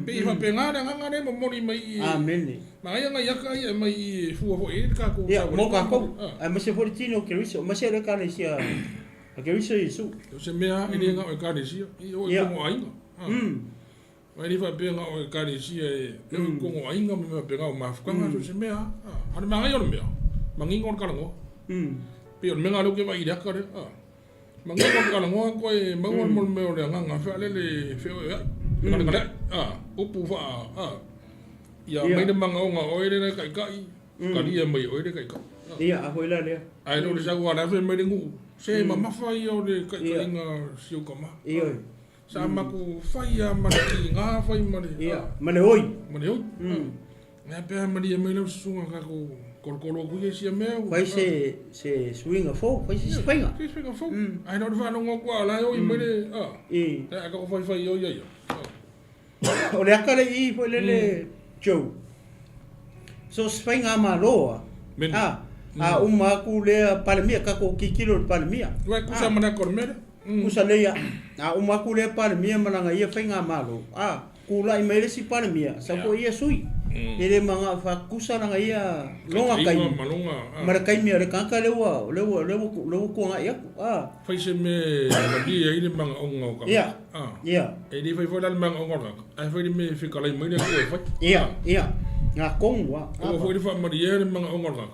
Pe i whapengare ngangare mo mori mai i... Amen. Ma ai anga iaka ia mai i fua ho e ka ko. Ia, mo ka ko. Ai ma se fori tino ke riso, ma se re ka le sia. A ke riso Yesu. Se mea i nga o ka le sia. I o e kongo ainga. Mai ni whapenga o e kare sia e kongo ainga me whapenga o mawhukanga so se mea. Ane mga ngayon mea. Mangingo on kalango. Pe on menga luke wa i raka re. Mangingo on kalango ko e mangon mol meo rea nganga whaale le wheo e ai. Ngane ngane. Upu wha. Ia mai ne manga o ngā oere ne kai kai. Karia mai oere kai kai. Ia, a hoi la lea. Ai lo le sa ua rawe mai ne ngu. Se ma mawhai o le kai kai inga siukama. Ia. Sa maku whaia maraki ngā whai mare. Ia, mane hoi. Mane hoi. Ngā pēha mari e mai lau sunga kako korokoro kuia sia mea. Whai se swinga fō, whai se swinga. Se swinga fō. Ai nau whanonga kua lai oi mai le. Te aka o whai oi ai. O le akare i whai lele Joe. So swinga ma loa. A uma aku lea palemia, kako kikilo palemia. Wai kusa mana kormere. Kusa lea. A uma aku lea palemia mananga ia whainga malo. Kula i meile si palemia. Sa ko ia sui. Ele mga whakusa nanga ia longa kai. Mara kai mea le kanka lewa kuanga iaku. Whai se me magi e ile mga onga o kama. Ia. Ia. E di whai whai mga onga o kama. Ai whai me whikalai mai le kua e whai. Ia. Ia. Ngā kongua. O whai whai mari e le mga onga o kama.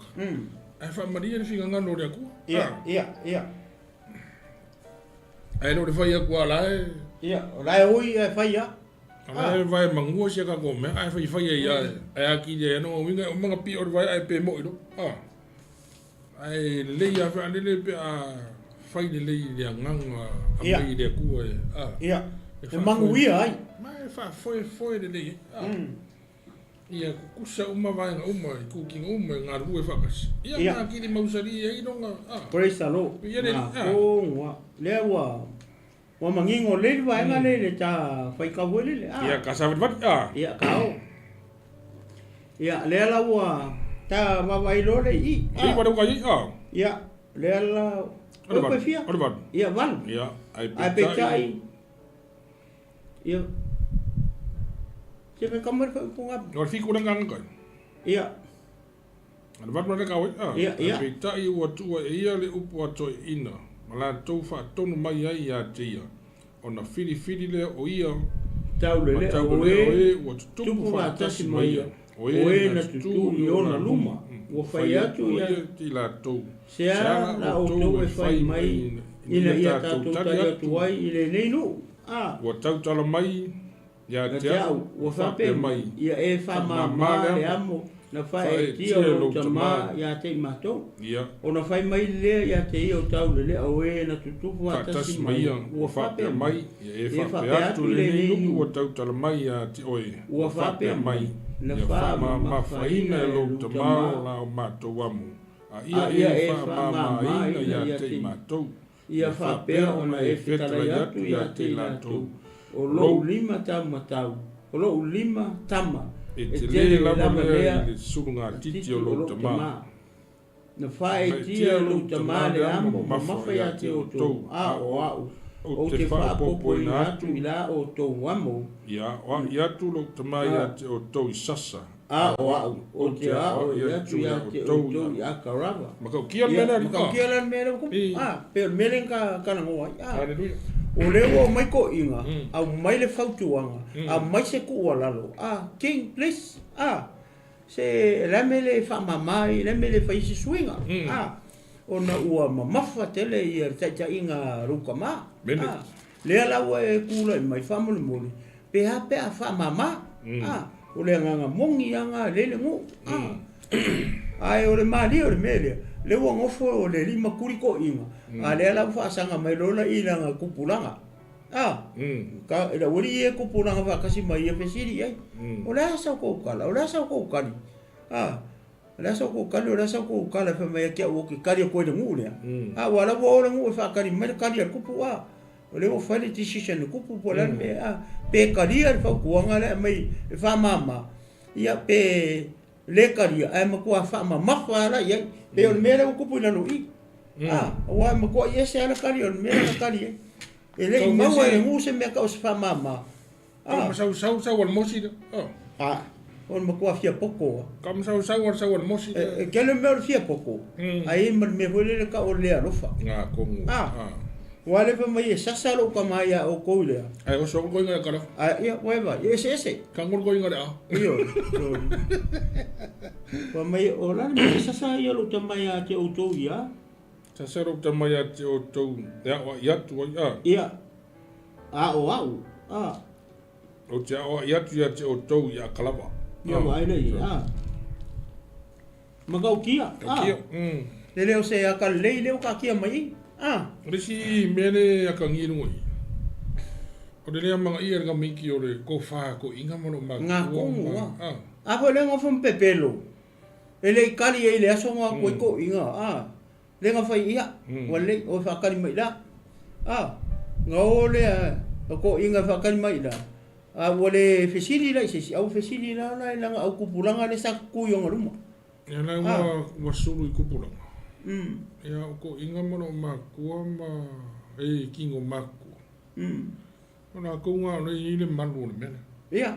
Ai fa maria ni finga ngano le aku. Ia. Ai no le fai aku ala e. Ia, lai oi e fai ia. Ai vai mangua sia ka go me ai fai ia. Ai aki le no winga o manga pi o vai ai pe mo ilo. Ai le ia fa le pe a fai le le nganga a mai le aku e. Ia. E mangu ia ai. Mai fa foi le. Ia kusa uma vai uma cooking uma ngā rue whakas. Ia ngā kiri mausari e ino ngā. Praise the Lord. Ia le. Lea wa mangingo le vai ngā le ta whai kaua le. Ia ka sa wat. Ia kau. Ia lea la wa ta wawai lo le i. Ia wa ka i. Ia lea la o pe fia. Ia van. Ia ai petai. Ia Siapa kamar pungap? Nor fiku nang kan. Iya. Ana vat mana kau? Iya. Pita I watu ia le upu ato ina. Mala tau fa tonu mai ai ia tia. Ona fili le o ia. Tau le oe watu tupu fa tasi mai. Oe na tutu I ona luma. Wa fai atu ia ti la tau. Sea la o tau e fai mai. Ina ia tatu atu ai ile nei nu. Wa tau tala mai. Ya te au fa pe mai ia e fa mama le amo na fa e tio lo tama ya te mato ia ona fa mai le ya te o tau le o e na tutu wa tas mai o fa pe mai ia e fa pe atu le ni o tau tala mai ya te oi o fa pe mai na fa mama fa ina lo tama la o mato wamu ia e fa mama ina ya te mato ia fa pe ona e fetala ya tu ya te lato o lo lima tama tau o lo lima tama e te le lava lea le surunga titi o lo tama na fai tia lo tama le amo mafa ya te o tou o te wha popo ina atu ila o tou amo ia tu lo tama ya te o tou I sasa o te ao ya tu ya te o tou I akarava makau kia mena pe mena ka nangoa haleluya o leo mai ko inga au mai le fautuanga a mai se ku lalo king please se la mele fa mamai la mele fa isi swinga ona ua mamafa tele I taita inga rukama le ala e kula mai fa mo mo pe a fa mama o le nganga mongi anga le ngo ai o le mali o le mele le wo ngofo o le lima kuriko inga ale ala fa sanga mai lola ina nga kupulanga ka ila wori e kupulanga fa kasi mai e fesiri ai ola sa ko kala ola sa ko kali ola sa ko kali ola sa ko kala fa mai ke o ke kali ko de ngule wala wo ngu fa kali mai kali kupu ole o fa le decision kupu pola me pe kali fa ko ngala mai fa mama ia pe le kali ai ma ko fa mama fa la ia pe o mera o kupu na no I wa ma ko ia se ala kali o mera kali ele ma wa e ngu se me ka o fa mama sa wal mosi on ma ko fia poko kam sa wal mosi ke le me fia poko ai me hole ka o le alofa ko wa le fa mai sa lo ka mai o ko le ai o so ko nga ka ia wa ba ese ka ngol ko nga iyo wa mai o la me sa ia lo tamai a te o to ia sa ro tamai a te o to ya tu ia o o te ya tu ya te o to ya kalava ia wa ile magau kia le o se aka le o ka kia mai risi mele aka ngiru ngoi o le manga ia ga miki o le ko fa ko inga mono ma nga ko ho le ngo fum pepelo ele kali ele aso ngo ko inga le nga fai ia wale o fa kali mai la ngole ko inga fa kali mai la wale fesili la sisi au fesili la nga au kupulanga le sa ku yo ngoruma ya la wa sulu kupulanga ya ko inga mono maku ma kingo maku ona ko nga le ile malu le mena ia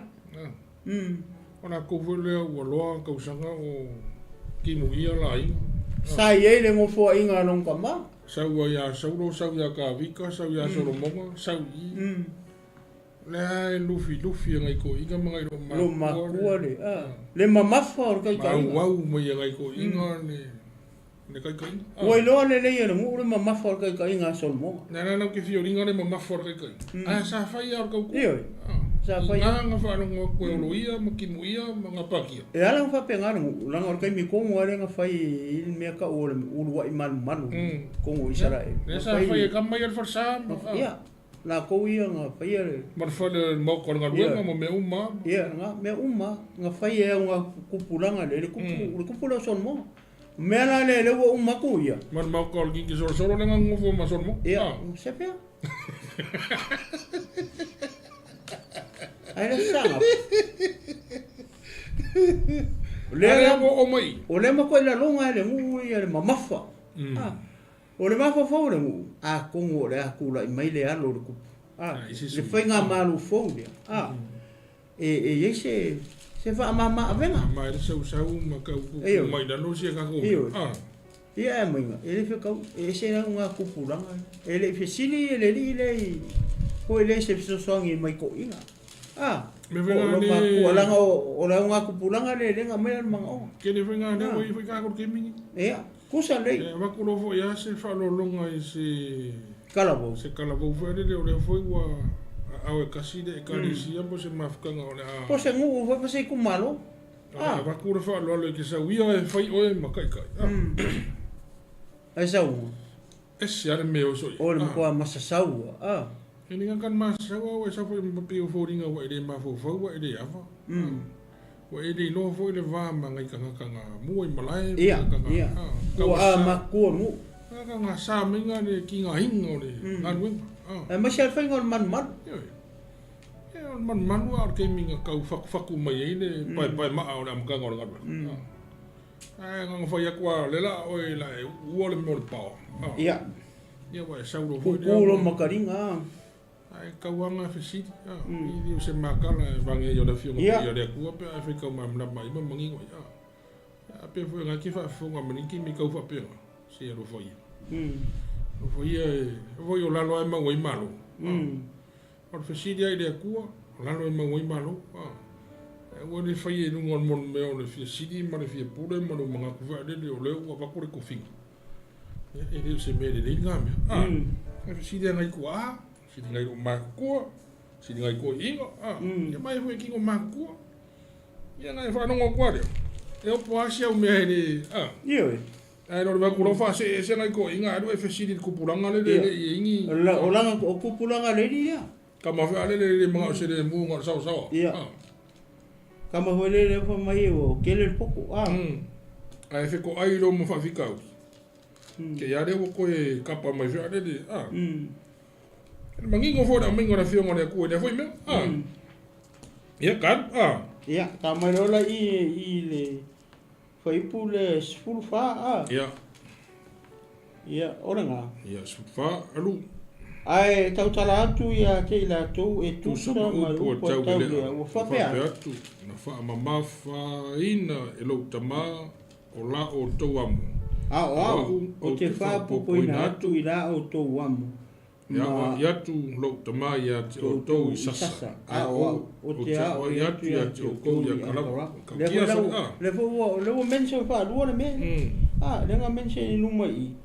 ona ko vole o lo ka usanga o kinu ia la inga sai ele mo fo inga non kama sau ya ka vika sau ya soro monga sau le lufi ngai ko inga mga lo maku le mamafa o kai wow mo ngai ko inga le Ne kai kai. Oi lo le ia no ule mamafa kai ngā solmo. Nana ke fioringa le mamafa kai kai. Sa fai ar kau. Iyo. Sa fai. Nga whaano ngā koe oloia, makimuia, mga pakia. E ala ngā whape ngā rungu, langa or kai mi kongo are ngā whai il mea ka ule urua i manu kongo i Sarae. Ne sa fai e kamai al farsa. Ia, la kou ia ngā whai are. Marwhale mau kora ngā ruenga mo mea uma. Ia, mea uma, ngā whai e ngā kupulanga le kupula son mo. Mea la le lewa umako ia. Man mau kora ki soro le ngā ngufo ma son mo. Ia, sepea. Ai la sanga. O le ma koe la longa le ngu ia le mamafa. O le mafa fau le ngu. Kongo le kula i mai le alo le kupu. Le whainga malu fau le. E se wha mama avenga. Mai le sau ma kau mai da no se ka ko. Ia e mainga. E le whakau. E se na ngā kupulanga. E le whesili e le li le. Ko e le se fisosongi mai ko inga. Me venga ni kualanga o la ngā kupulanga le ngā mea mga o. Ke le venga ni o i whai ko ke mingi. Ia, kusa le. E wa ko fo ia se fa lo longa i se kalabo. Se kalabo fa le o le foi wa au e kasi de kalisia po se mafkanga o le a. Po se ngu fa se ku malo. Wa ko fa lo le ke sa wia e fai o e makai kai. Ai sa u. E se ale me o so. O le ko masa sau. E ninga kan masa wa sa foi mpi o foringa wa ele ma fo wa ele ava. Wa ele no foi le va ma ngai kanga mo i malai. Ia. Ko ma ko mu. Nga sa minga le ki nga hinga o le. Nganwe. E ma se fa ngol man. Man wa ke minga kau faku mai ele pai ma o am ka ngol ngadwa. Nga fa ya kwa le la o la o le mo pa. Ia. Ia wa sa ro foi. Ko lo makaringa. Ai kawanga fesiti. Ni se makala bange yo le fio yo le ku pe fa ka ma na mai ma mangi ngo. Pe foi nga ki fa fo nga maniki mi ka fa pe. Se ro foi. No foi o lalo ai mangoi malo. O fesidi ai le kua, o lalo ai mangoi malo. O le fai e nunga mon me o le fesidi ma le fie pure ma no manga kuva le o le o va kore kofinga. E le se me le ngame. O fesidi ngai kua, sidi ngai o ma kua, sidi ngai ko ingo. E mai foi ki o ma kua. Ia ngai fa no kua le. E o po asia o me le. Ia. Ai no va kulo fa se ngai ko inga ado e fesidi kupulanga le ingi. O langa o kupulanga le ia. Kama fa le mga se le mu ngor sao. Ia. Kama hole le fa mai o kele poko. Ai fe ko ai lo mo fa fikau. Ke ya le ko e kapa mai fa le. Mangingo fo da mingo na fio ngore ku le foi me. Ia kan. Ia, kama rola i le foi pule sfulfa. Ia. Ia, ora nga. Ia sfulfa alu. Ai tau tala atu ia te ila tu e tu sa ma po tau le o fa pe atu na fa mama fa ina e lo tama o la o to amu o te fa po ina atu ila o to amu ya tu lo tama ya o to i sasa o te ya tu ya o ko ya kala le fo mention fa lu le me le nga mention i luma i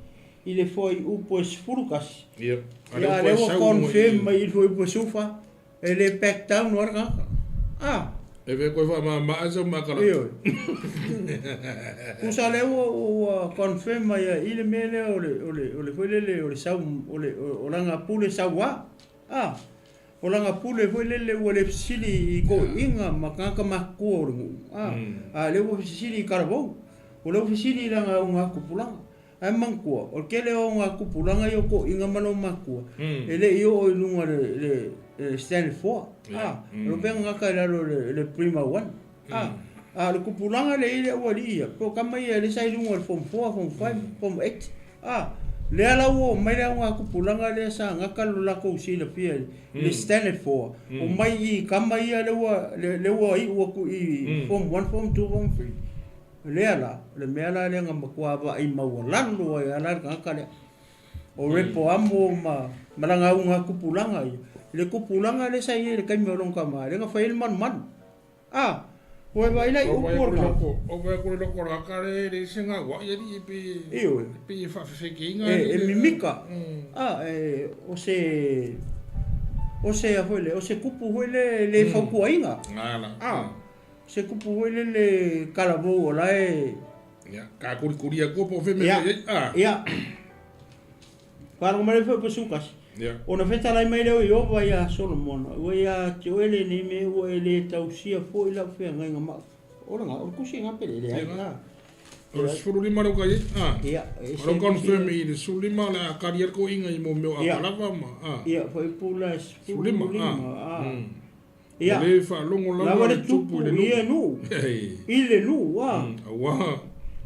le foi upo sfurukas. Ia. Ia le o confirm mai foi upo sufa. E le pack down ora. E ve ko fa ma aso ma kala. Ia. Kusa le o confirm mai i le mele o le foi le sau o langa pule sawa. O langa pule foi le o le sili ko inga makanga makuru. Le o sili karbo. O le sili langa unga kupulanga. Ai mangkua, o kele o ngā kupuranga i o ko inga mano makua. Ele i o ilunga le stand for. Lo benga ngaka i lalo le prima one. Le kupuranga le ile ua li ia. Pero kama ia le sa ilunga le form 4, form 5, form 8. Le ala ua mai le ngā kupuranga le sa ngaka lo lako usila pia le stand for. O mai i kama ia le ua i ua ku i form 1, form 2, form 3. Le ala, le mea le nga makua wa i mawalando ai ala ka le. O repo amo malanga unga kupulanga i. Le kupulanga le sai le kai melong ka ma le nga fail man. Oi vai lai o porta. O vai ko lo ko la kare le singa wa ia di pe fa fekinga. Mimika. O se a foi o se kupu foi le faukuainga. Ngala. Se kupu foi le kalavo la Ya, ka kuria ko po fe me. Ya. Para o mare foi pesukas. Ya. Ona feta lai mai leo yo vai a Solomon. Vai a tioele ni me o ele tausia foi la fe nga ma. Ora nga o kusi nga pele le ai. O sulima ro kai. Ya. Ro kon fe me ni sulima la karier ko inga mo me a lava ma. Ya, foi pula sulima. Ya. Le fa longo la. La tupu le nu. Ile nu wa.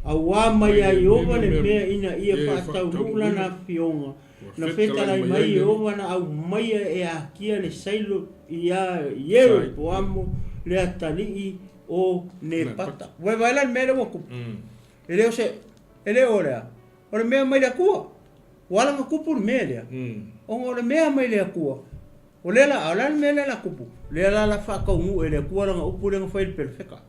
Awa mai ai ova le mea ina ia whātaurula na fionga. Na whetalai mai ova na au mai e a kia le sailo i a iero po amo le atalii o ne pata. Wai wailan mea le waku. E leo se, e leo lea. O le mea mai le kua. Wala nga kupu le mea lea. O le mea mai le kua. O le la, ala le mea le la kupu. Le la la whakaungu e le kua ranga upu renga whaile perfeka.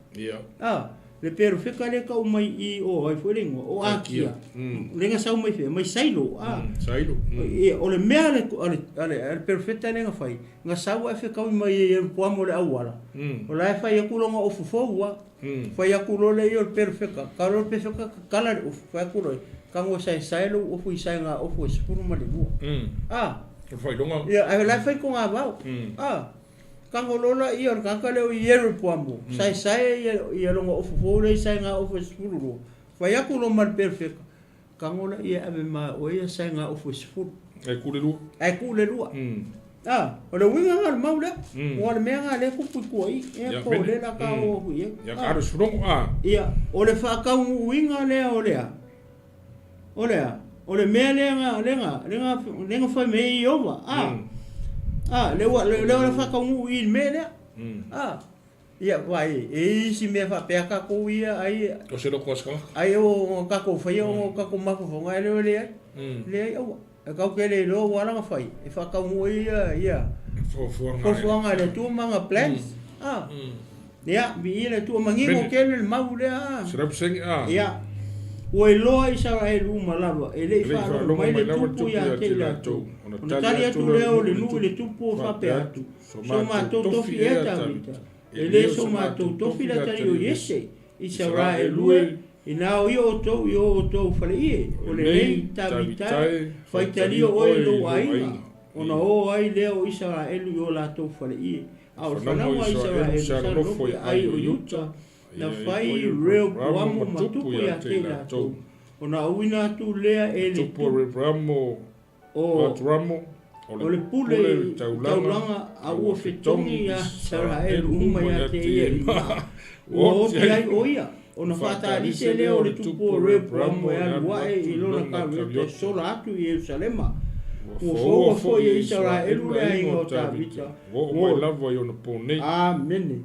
Le pero feka le ka mai I o ai foi lengo o akia lenga sa mai fe mai sailo sailo o le mea le ale perfecta lenga fai nga sa wa feka mai e po mo le awala o la fai ku longa o fofo wa fai ku lo le o perfecta ka lo perfecta kala o fai ku lo ka ngo sai sailo o fu sai nga o fu spuru ma le bu fai longa ai la fai ko nga ba Kangolola ia o kaka leo iero puambo. Sai ia longa o fofore sai nga o fosfuru. Vai aku lo mal perfecto. Kangola ia ave ma o ia sai nga o fosfuru. Ai kule lua. O le winga nga maula. O le mea nga le kupu koi. E ko le la ka o ia. Ya karo surongo Ia o le whakau winga lea o lea. O le mea lenga fai mei ova. Le whakaungu I me lea. Ia vai, si me fa pe ka ko ia ai. O se lo koska. Ai o ka ko fai o ka ko mako fo ngai le le. Le o. E ka ke le lo wala nga fai. E whakaungu ia. Fo nga le tu manga plans. Ia, bi le tu mangi mo ke le mau le. Srap sing Ia. O e loa I Israel uma lava, e le wha mai le tupu ia te ila tau. Ona tali atu leo le nui le tupu o whape atu. So mātou tofi e tawita. E le so mātou tofi la tari o Yese. Israel ue, e nao I o tau whale ie. O le nei tawitai, whaitari o oe lo ainga. Ona o ai leo Israel I o la tau whale ie. A o whanau a Israel, sa rofo ai o Utah. Na fai reo puamo matupu ia te la tau. O na uina atu lea e le tupu ramo o le pule taulanga a ua fetongi a Israel uma ia te ia ima. O opi ai oia. O na whata alise lea o le tupu reo puamo e aluae I lona ka rete sola atu I Jerusalema. Ua fo ia Israel lea ingo ta vita. O mai lava I ona pone. Amen.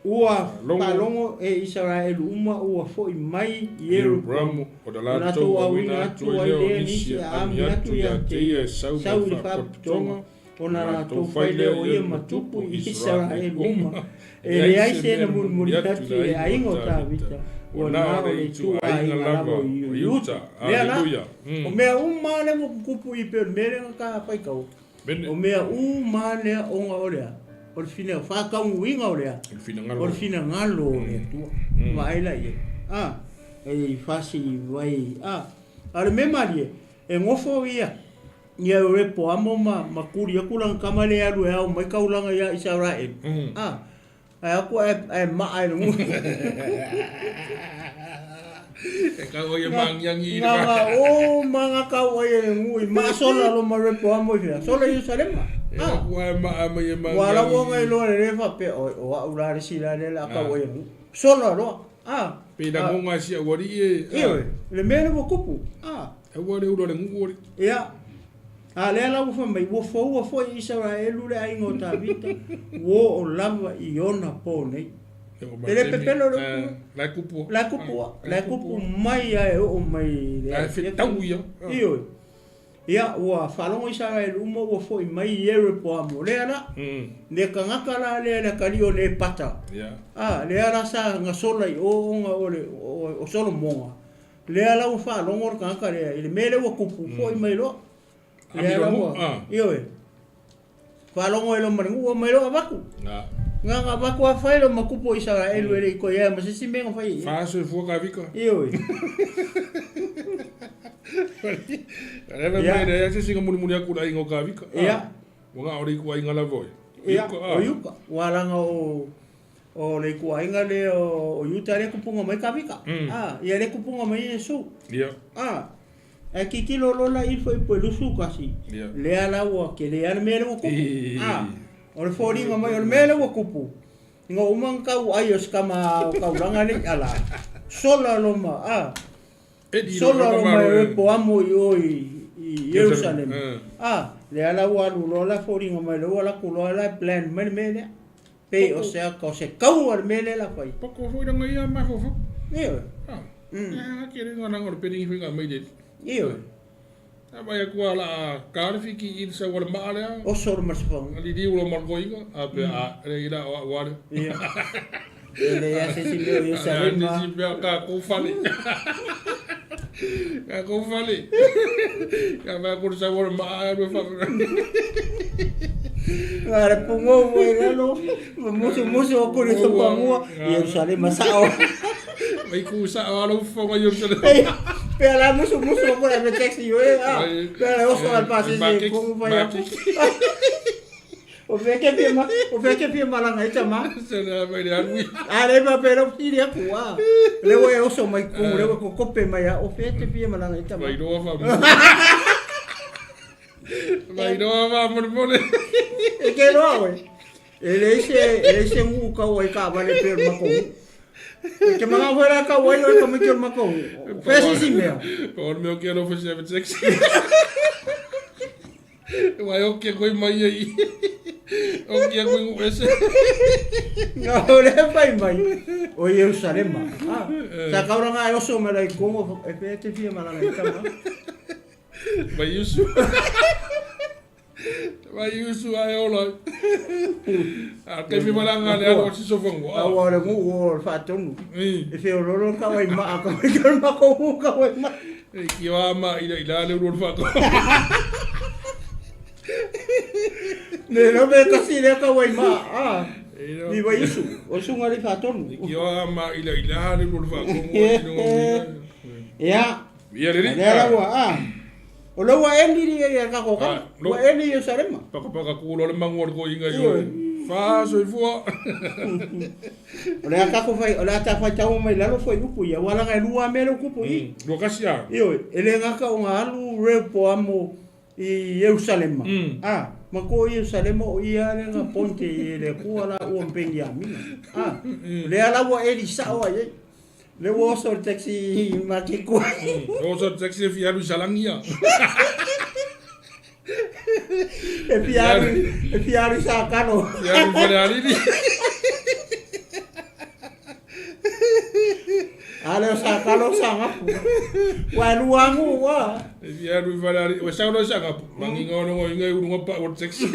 Ua palongo e Israel uma ua foi mai Yeru Bramo o da lato a wina atu ai leo nisi a ami atu ia te ia sau i whaputonga o na lato fai leo ia matupu Israel uma e le aise na murmuri tatu e a ingo ta vita o na o le tu a inga lavo I Utah. Aleluia. O mea uma le mo kupu I per mere ka pai kau. O mea uma le onga olea. O le fina whakaungu inga o lea. O le fina ngalo o lea tua. Maela ia. E whasi vai. A le memarie. E ngofo ia. Ia o repo amo ma kuri. Aku lang kamale alu e au mai kaulanga ia Israel. Ai aku e maa e ngu. E kau ia mangiangi. Nga o manga kau ia ngu. Ma sola lo ma repo amo ia. Sola Jerusalema. Wala wonga I loa le refa pe o aura le sila le la ka o emu. Sola loa. Pena ngonga si awari e. Iwe, le mele mo kupu. E wale ura le nguri. Ia. Le la ufa mai wo fo Israel le aingo ta vita. Wo o lava I ona po nei. Ele pepelo la kupu. La kupu mai ai o mai. La fetau ia. Iwe. ia ua whalongo Israel uma ua fo I mai ere po amo lea la le kangaka la le kalio le pata lea la sa ngasola I o solo monga lea la ua whalongo kangaka lea I le mele ua kupu fo I mai lo lea la ua ioe whalongo lo maringu ua mai lo avaku nga avaku a whaelo makupo Israel ele ko ia masisi menga whai Faso fua ka vika ioe Reva mene ya singa muni aku la ingo ka vika. Ia. Wanga ori ku inga la voi. Ia. O yuka. Walanga o le ku inga le o yuta le kupunga mai ka vika. Ia le kupunga mai Yesu. Ia. E kiki lo la il foi po lusu kasi. Le ala wa ke le ala mele wo kupu. O le foringa mai o le mele wo kupu. Ngo umang kau ayos kama kau langa le ala. Sola loma. Sola o mai po amo I Jerusalem. Le ala walu lola foringa mai lo ala kulola plan mele. Pe o se ka se kau ar mele la pai. Poko foi danga ia ma fofo. Io. Kere ngana ngor pedi finga mai de. Io. Vai ku ala karfiki Il sa wal maale. O sor mas fong. Ali di ulo margoinga ape re ida wa. Ia. Ele ya se si yo sa Ni si ka ko fali. Ka ko fali. Ka va ku sa wal maale fa. Ngare pungo mo iralo. Muso ko ni so pangua. Yerusalem masao. Vai ku sa alo fo ma Yerusalem. Pela muso ko na text yo pela oso al pase se como vai o veke pia la ngaita ma se na vai ali ale ba pero firia kuwa le wo oso mai ku le wo kope mai o veke pia la ngaita ma vai do fa vai do fa mormone e que no we ele se ngu ka o ka vale per ma ko que mga fuera ka wai o ka mikir ma ko pesi si mea por meu que não foi sexy vai o que coi mai aí o que coi esse no le fai mai o Jerusalem sa ka ora nga oso me lai como e pe fia mala nga ma vai isso vai isso aí olha que me malanga le algo si so fongo agora o fatonu e fe o lolo ka wai ma ka mikir ma ko ka wai ma que ama ila le ro fato no me kasi le ka wai ma ni vai isso o sunga le fatonu que ama ila le ro fato ya le o lo wa endi ya ka ko ka wa endi yo sarema paka kulo le mangor ko inga yo fa so fo o le ka ko fai o le ta fa tau mai lalo foi upu ya wala ga lua melo kupu I lo kasia yo ele nga ka o alu re po amo I Jerusalem ma ko Jerusalem o ia le nga ponte le ku ala o mpengi ami le ala wa elisa o ye le wo so taxi ma ke ko o so taxi fiaru salangia e fiaru sa kano fiaru fiaru ale sa kano sa ngapu wa luangu wa fiaru fiaru o sa no sa ngapu mangingo no ngai urungo pa o taxi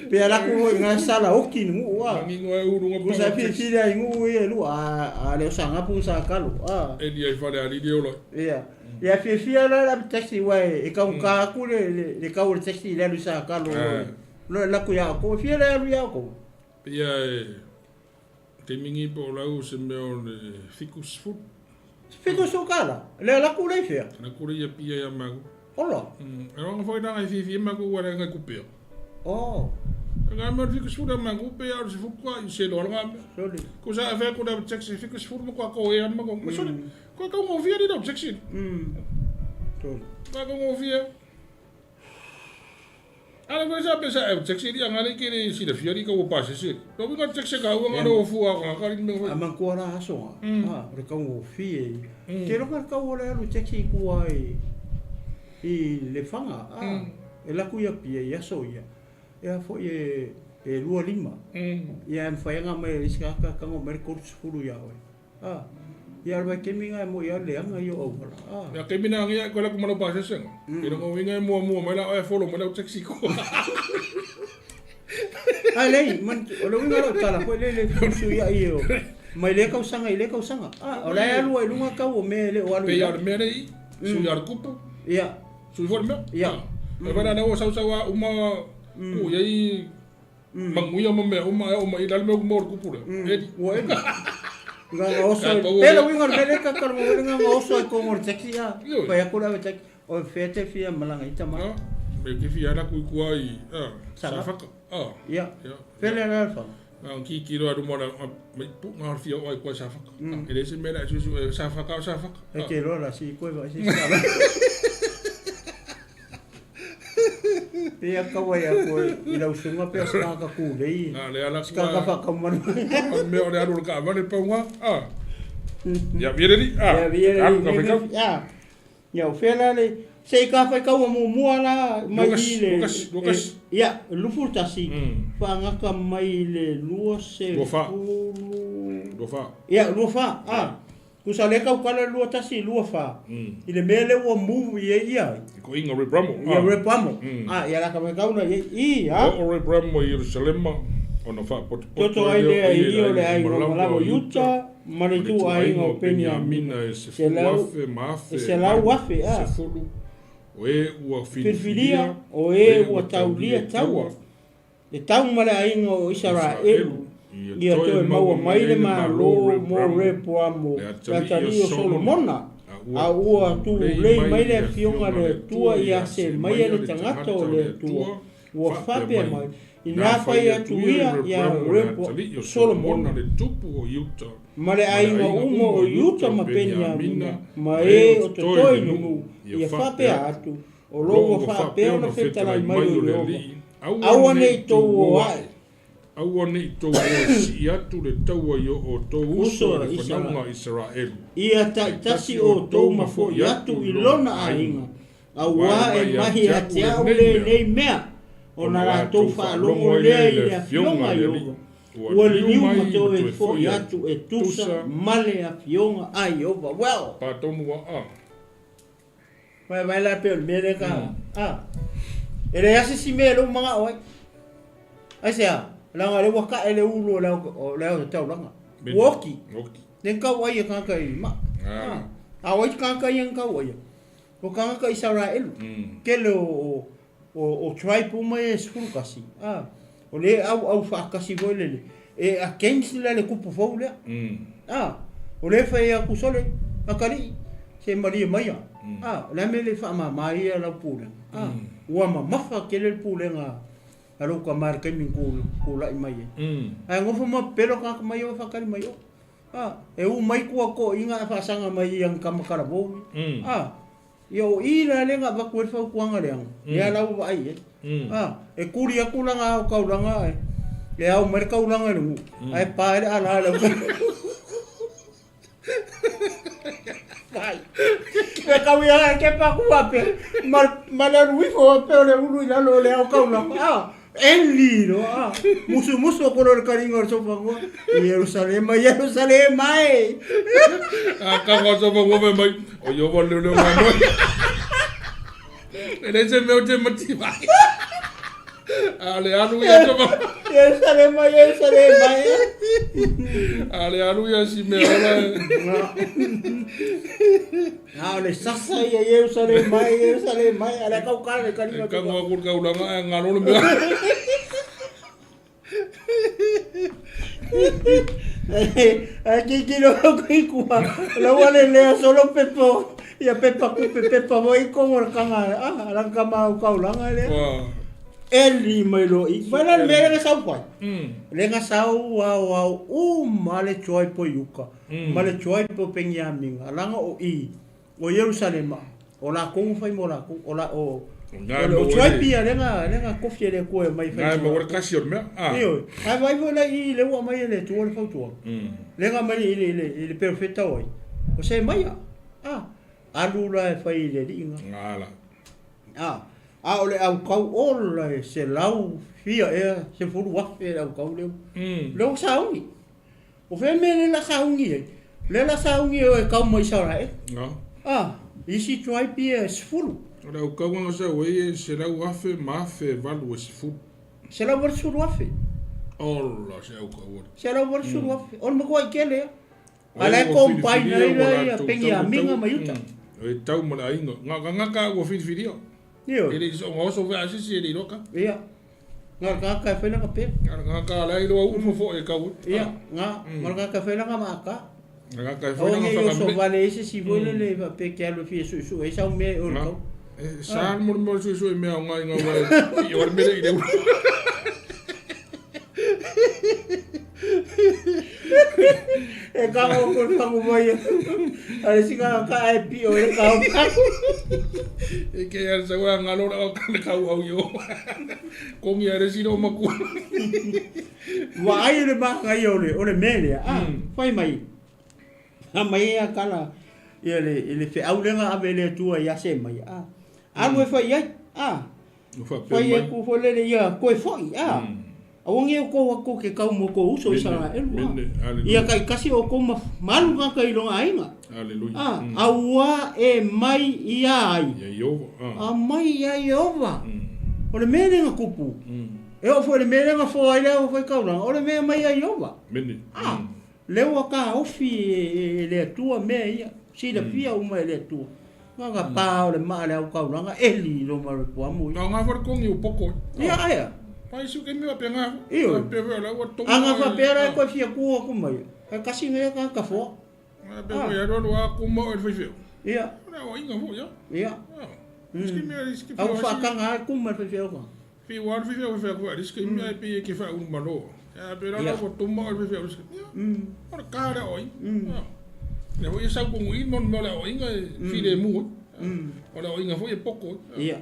pela ku nga sala oki ngu wa mangingo urungo pa sa fiaru ngu e lu ale sa ngapu sa kalo e dia fiaru di olo ia ya fiaru la taxi wa e ka ku le ka o taxi le lu sa kalo lo la ku ya ko fiaru ya ko ia te mingi po la o se meo ficus food ficus kala le la ku le fia na ku ia pia ya mago ola era nga foi na fifi mago wala nga kupeo nga mer ficus food mago pe ya se fu kwa se do nga ko sa fa ko da taxi ficus food mo ko e an mago so ko ka mo via di do taxi ko mo via ala ko sa pesa taxi dia ngale kini si da fiori ko pase si do bi ko taxi ka nga do fu ka rin me amang ko ra so re ka mo fie ke ro ka wala ru taxi ku ai I le fanga e la ku ya pia ya so ya fo e lua lima ya en fa nga mai riska ka ngo mer ko furu ya we Ia vai ke minga mo ia leanga yo o wala. Ya ke mina ngia ko la ko malo base sen. Ina ko winga mo mai la ai follow mai la taxi ko. Ai lei man o lo winga lo tala ko le su ia io. Mai le kau sanga o la ia lu ai lunga kau o me le o alu. Pe ia me nei su ia kupu. Ia. Su for me. Ia. E bana na o sa uma ku ia manguia mo me uma ila me mo kupu. O e. Nga oso. Pelo winga le ka ka mo nga oso ko mo taxi ya. Pa ya kula me taxi. O fete fia malanga itama. Me ke fia na ku ai. Safaka. Ia. Pele na fa. Ang kikiro adu mo na me pu nga fia o ko safaka. Ele se me na su safaka. E ke ro la si ko va si sala. Ia kawai ako ila usunga pe ska ka kulei. Le ala ska ka fa kaman. Me o le alu ka vale pa nga. Ya viene di. Ya viene. Ya. Ya fela le sei ka fa ka mo la mai le. Ya lufu tasi. Fa nga ka mai le lua se. Lo fa. Ya lo fa. Kusa le ka kala lua tasi lua fa. Ile mele o mu ia. Ko inga rebramo. Ia rebramo. Ya la ka me kauna O rebramo Jerusalem ona fa pot. Toto ai le o le ai no malamo Utah, mani tu ai no Penjamina se lafe mafe. Se lau wafe Se fulu. O e ua filfilia. O e ua taulia taua. Le tau male ai no Israel. Ia toe maua mai le malo mo repo amo la tario Solomona a ua tu lei mai le fionga le tua ia se mai le tangata o le tua ua fape mai ina fai atu ia repo Solomona le tupu o Utah ma le ainga umo o Utah ma Penjamina ma e o totoi numu ia fape atu o logo fape ona fetalai mai o leoga aua nei tou o ai Aua nei tau si atu le taua yo o tau uso le whanaunga Israel. Ia tasi o tau mafo i atu i lona ainga. Aua e mahi a te au le nei mea. O na la tau whaalongo lea i le fionga yoga. Ua li niu mato e fo i atu e tusa male a fionga ai over. Well. Pātonu a. Vai la peo mele ka. E le ase si me lo mga oi. Ai sea. Langa le waka ele ulo le tau langa. Woki. Den ka wai ka ka i ma. Wai ka ka yang ka wai. O ka ka Israel. Ke o tribe mai skul kasi. O le au fa kasi voi le. E a kensi le kupu fo le. O le fa ia kusole akali se mari mai. La me le fa ma mai la pula. Wa ma mafa ke le pula nga. Alo ka marka min kula i mai. Ai ngofo ma pelo ka mai o fakari mai o. E u mai ko inga fa sanga mai yang kamakara bo. Yo ila le nga ba ko fa kuanga le. Ya la u ai. E kuri aku langa ka ulanga ai. Le au merka ulanga lu. Ai pa ala. Vai. E ka wia ke pa ku ape. Mala ruifo pe le ulu ila lo le au ka ulanga. Enliro, musu ko le karinga so fango. Jerusalem mai. Ka ngo so fango mai. O yo vol le mai. Ele se meu te motiva. Ale alu ya so fango. Jerusalem mai. Ale alu ya si me ola. Le sasa ya Jerusalem mai. Ale kau le karinga. Ka ngo ka ulanga ngalo me. Aquí quiero que cuba lo vale le solo pepo ya pepa voy como el canga arranca mau kaulanga le eli melo i bala mele nga sau pai le nga sau wow male choi po yuka male choi po Penjamina alanga o Jerusalem o la ko fai mo la ko o la o choi pia le nga kofie le ko mai fai nga mo kasi or me io ai vai vola i le wa mai le tuo le foto le nga mai le perfetta oi o sei mai alula fai le dinga ngala ole au kau ole se lau fia se furu wa fe au kau le saungi o fe me le la saungi Lela saungi o e kau mo Israel. Nga. Isi tuai pia sifulu. Ora o kau ngā sa wei se rau afe maafe valu e sifu. Se rau war suru afe. Ola se au kau. Se rau war suru afe. On mo kua ikele. Ala ko mpai nei ia pengi a minga maiuta. E tau mana inga. Ngaka ua whiriwhirio. Iyo. Ele so ngoso ve asisi ele roka. Iya. Ngaka e whena ka pe. Ngaka lai roa ufofo e kau. Iya. Ngaka e whena ka maka. Ngaka e whena ka whaka me. O so vale ese si vole le va pe ke alo fi su e sa me o ko. Saan mo su e me nga nga wa. I or me ile. E ka o ko ka mo vai. Ale singa ka e pi o e ka o ka. E ke ya sa wa nga lo o ka au yo. Ko mi are si no maku. Wa ai le ba ka yo le o le mele fai mai. A mai a kala ele fe au lenga a vele tua ya se mai a mo fai ai fai e ku fole le ia ko foi Awangi ko ke kau mo ko uso isa ia kai kasi o ko malu ka kai longa ainga. Haleluya. Awa e mai ia ai. A mai ia Yehova. O le mele nga kupu. E o foi le mele nga foi le o foi kaula. O le mele mai ia Yehova. Mene. Leo ka ofi le tua me ia. Si le pia uma le tua. Nga pa o le ma le o kaula nga eli lo ma ko amu. Nga for ko ngi poko. Ia. Pai su ke mi va penga. Iyo. Pevela o to. Anga va pera ko fia ku ko mai. Ka kasi me ka fo. Pevela ya do wa ku mo e fio. Iya. Na o inga fo ya. Iya. Ski me ski au fa ka nga ku ma fio ko. Fi war fio ko ski me pe ke fa un malo. Ya pera la ko to mo e fio ski. Ora cara oi. Ne voi sa ku ngui non mo la o inga fi de mu. Ora o inga fo e poko. Iya.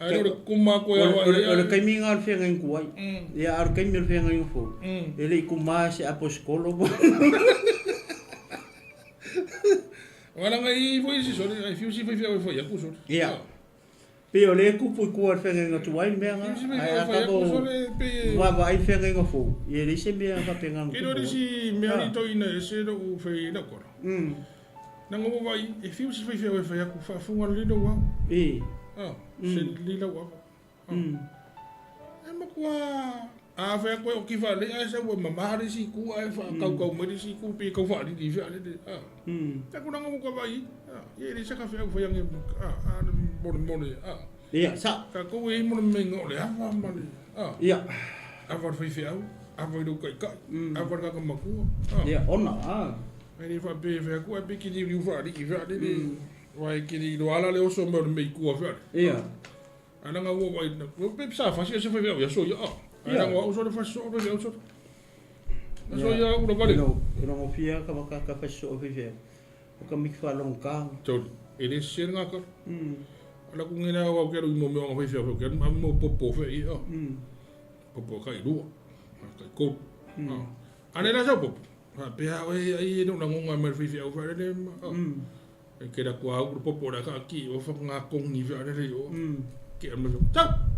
Ai ora kuma ko ya ora kai minga al fenga in kuai ya ar kai mil fenga in fo ele kuma se aposkolo ora ngai foi si sori ai fiu si foi foi ya kuso ya pe ole ku pu ku ar fenga in tuai me nga ai ka ko wa vai fenga in fo ele se me nga penga ke do si me ani to ina se do u fe na ko na ngo vai e fiu si foi ya ku fa fu ngal lido wa sen lila wa makwa a fa ko o ki fa le a sa wa mama ri si ku a fa ka mo ri si ku pe ka fa di fa le ta ku na ngo ko vai ye ri sa ka fa yang mon iya sa ka ko e mon me ngo le a fa ma le iya a fa fi a fa do ka a fa ka ma ku iya ona ai fa pe fa ku a pe ki di fa di fa le Wai kiri do ala le oso mo me ku afa. Ia. Ana nga wo wai na. Wo pe sa fa si se fa ya so ya. Ana nga oso le fa so be oso. So ya u vale. No mo fia ka ka fa so fe fe. O ka mi fa long ka. To ele ser nga ka. Ala ku ngina wa ke ro mo me nga fa fe ke mo popo fe i. Popo ka i lu. Ka ko. Ana la sa popo. Pe ai no nga nga me fe fe o fa le. E ke ra kua au popo ra ka ki o fa nga kong ni fa re yo ke am no ta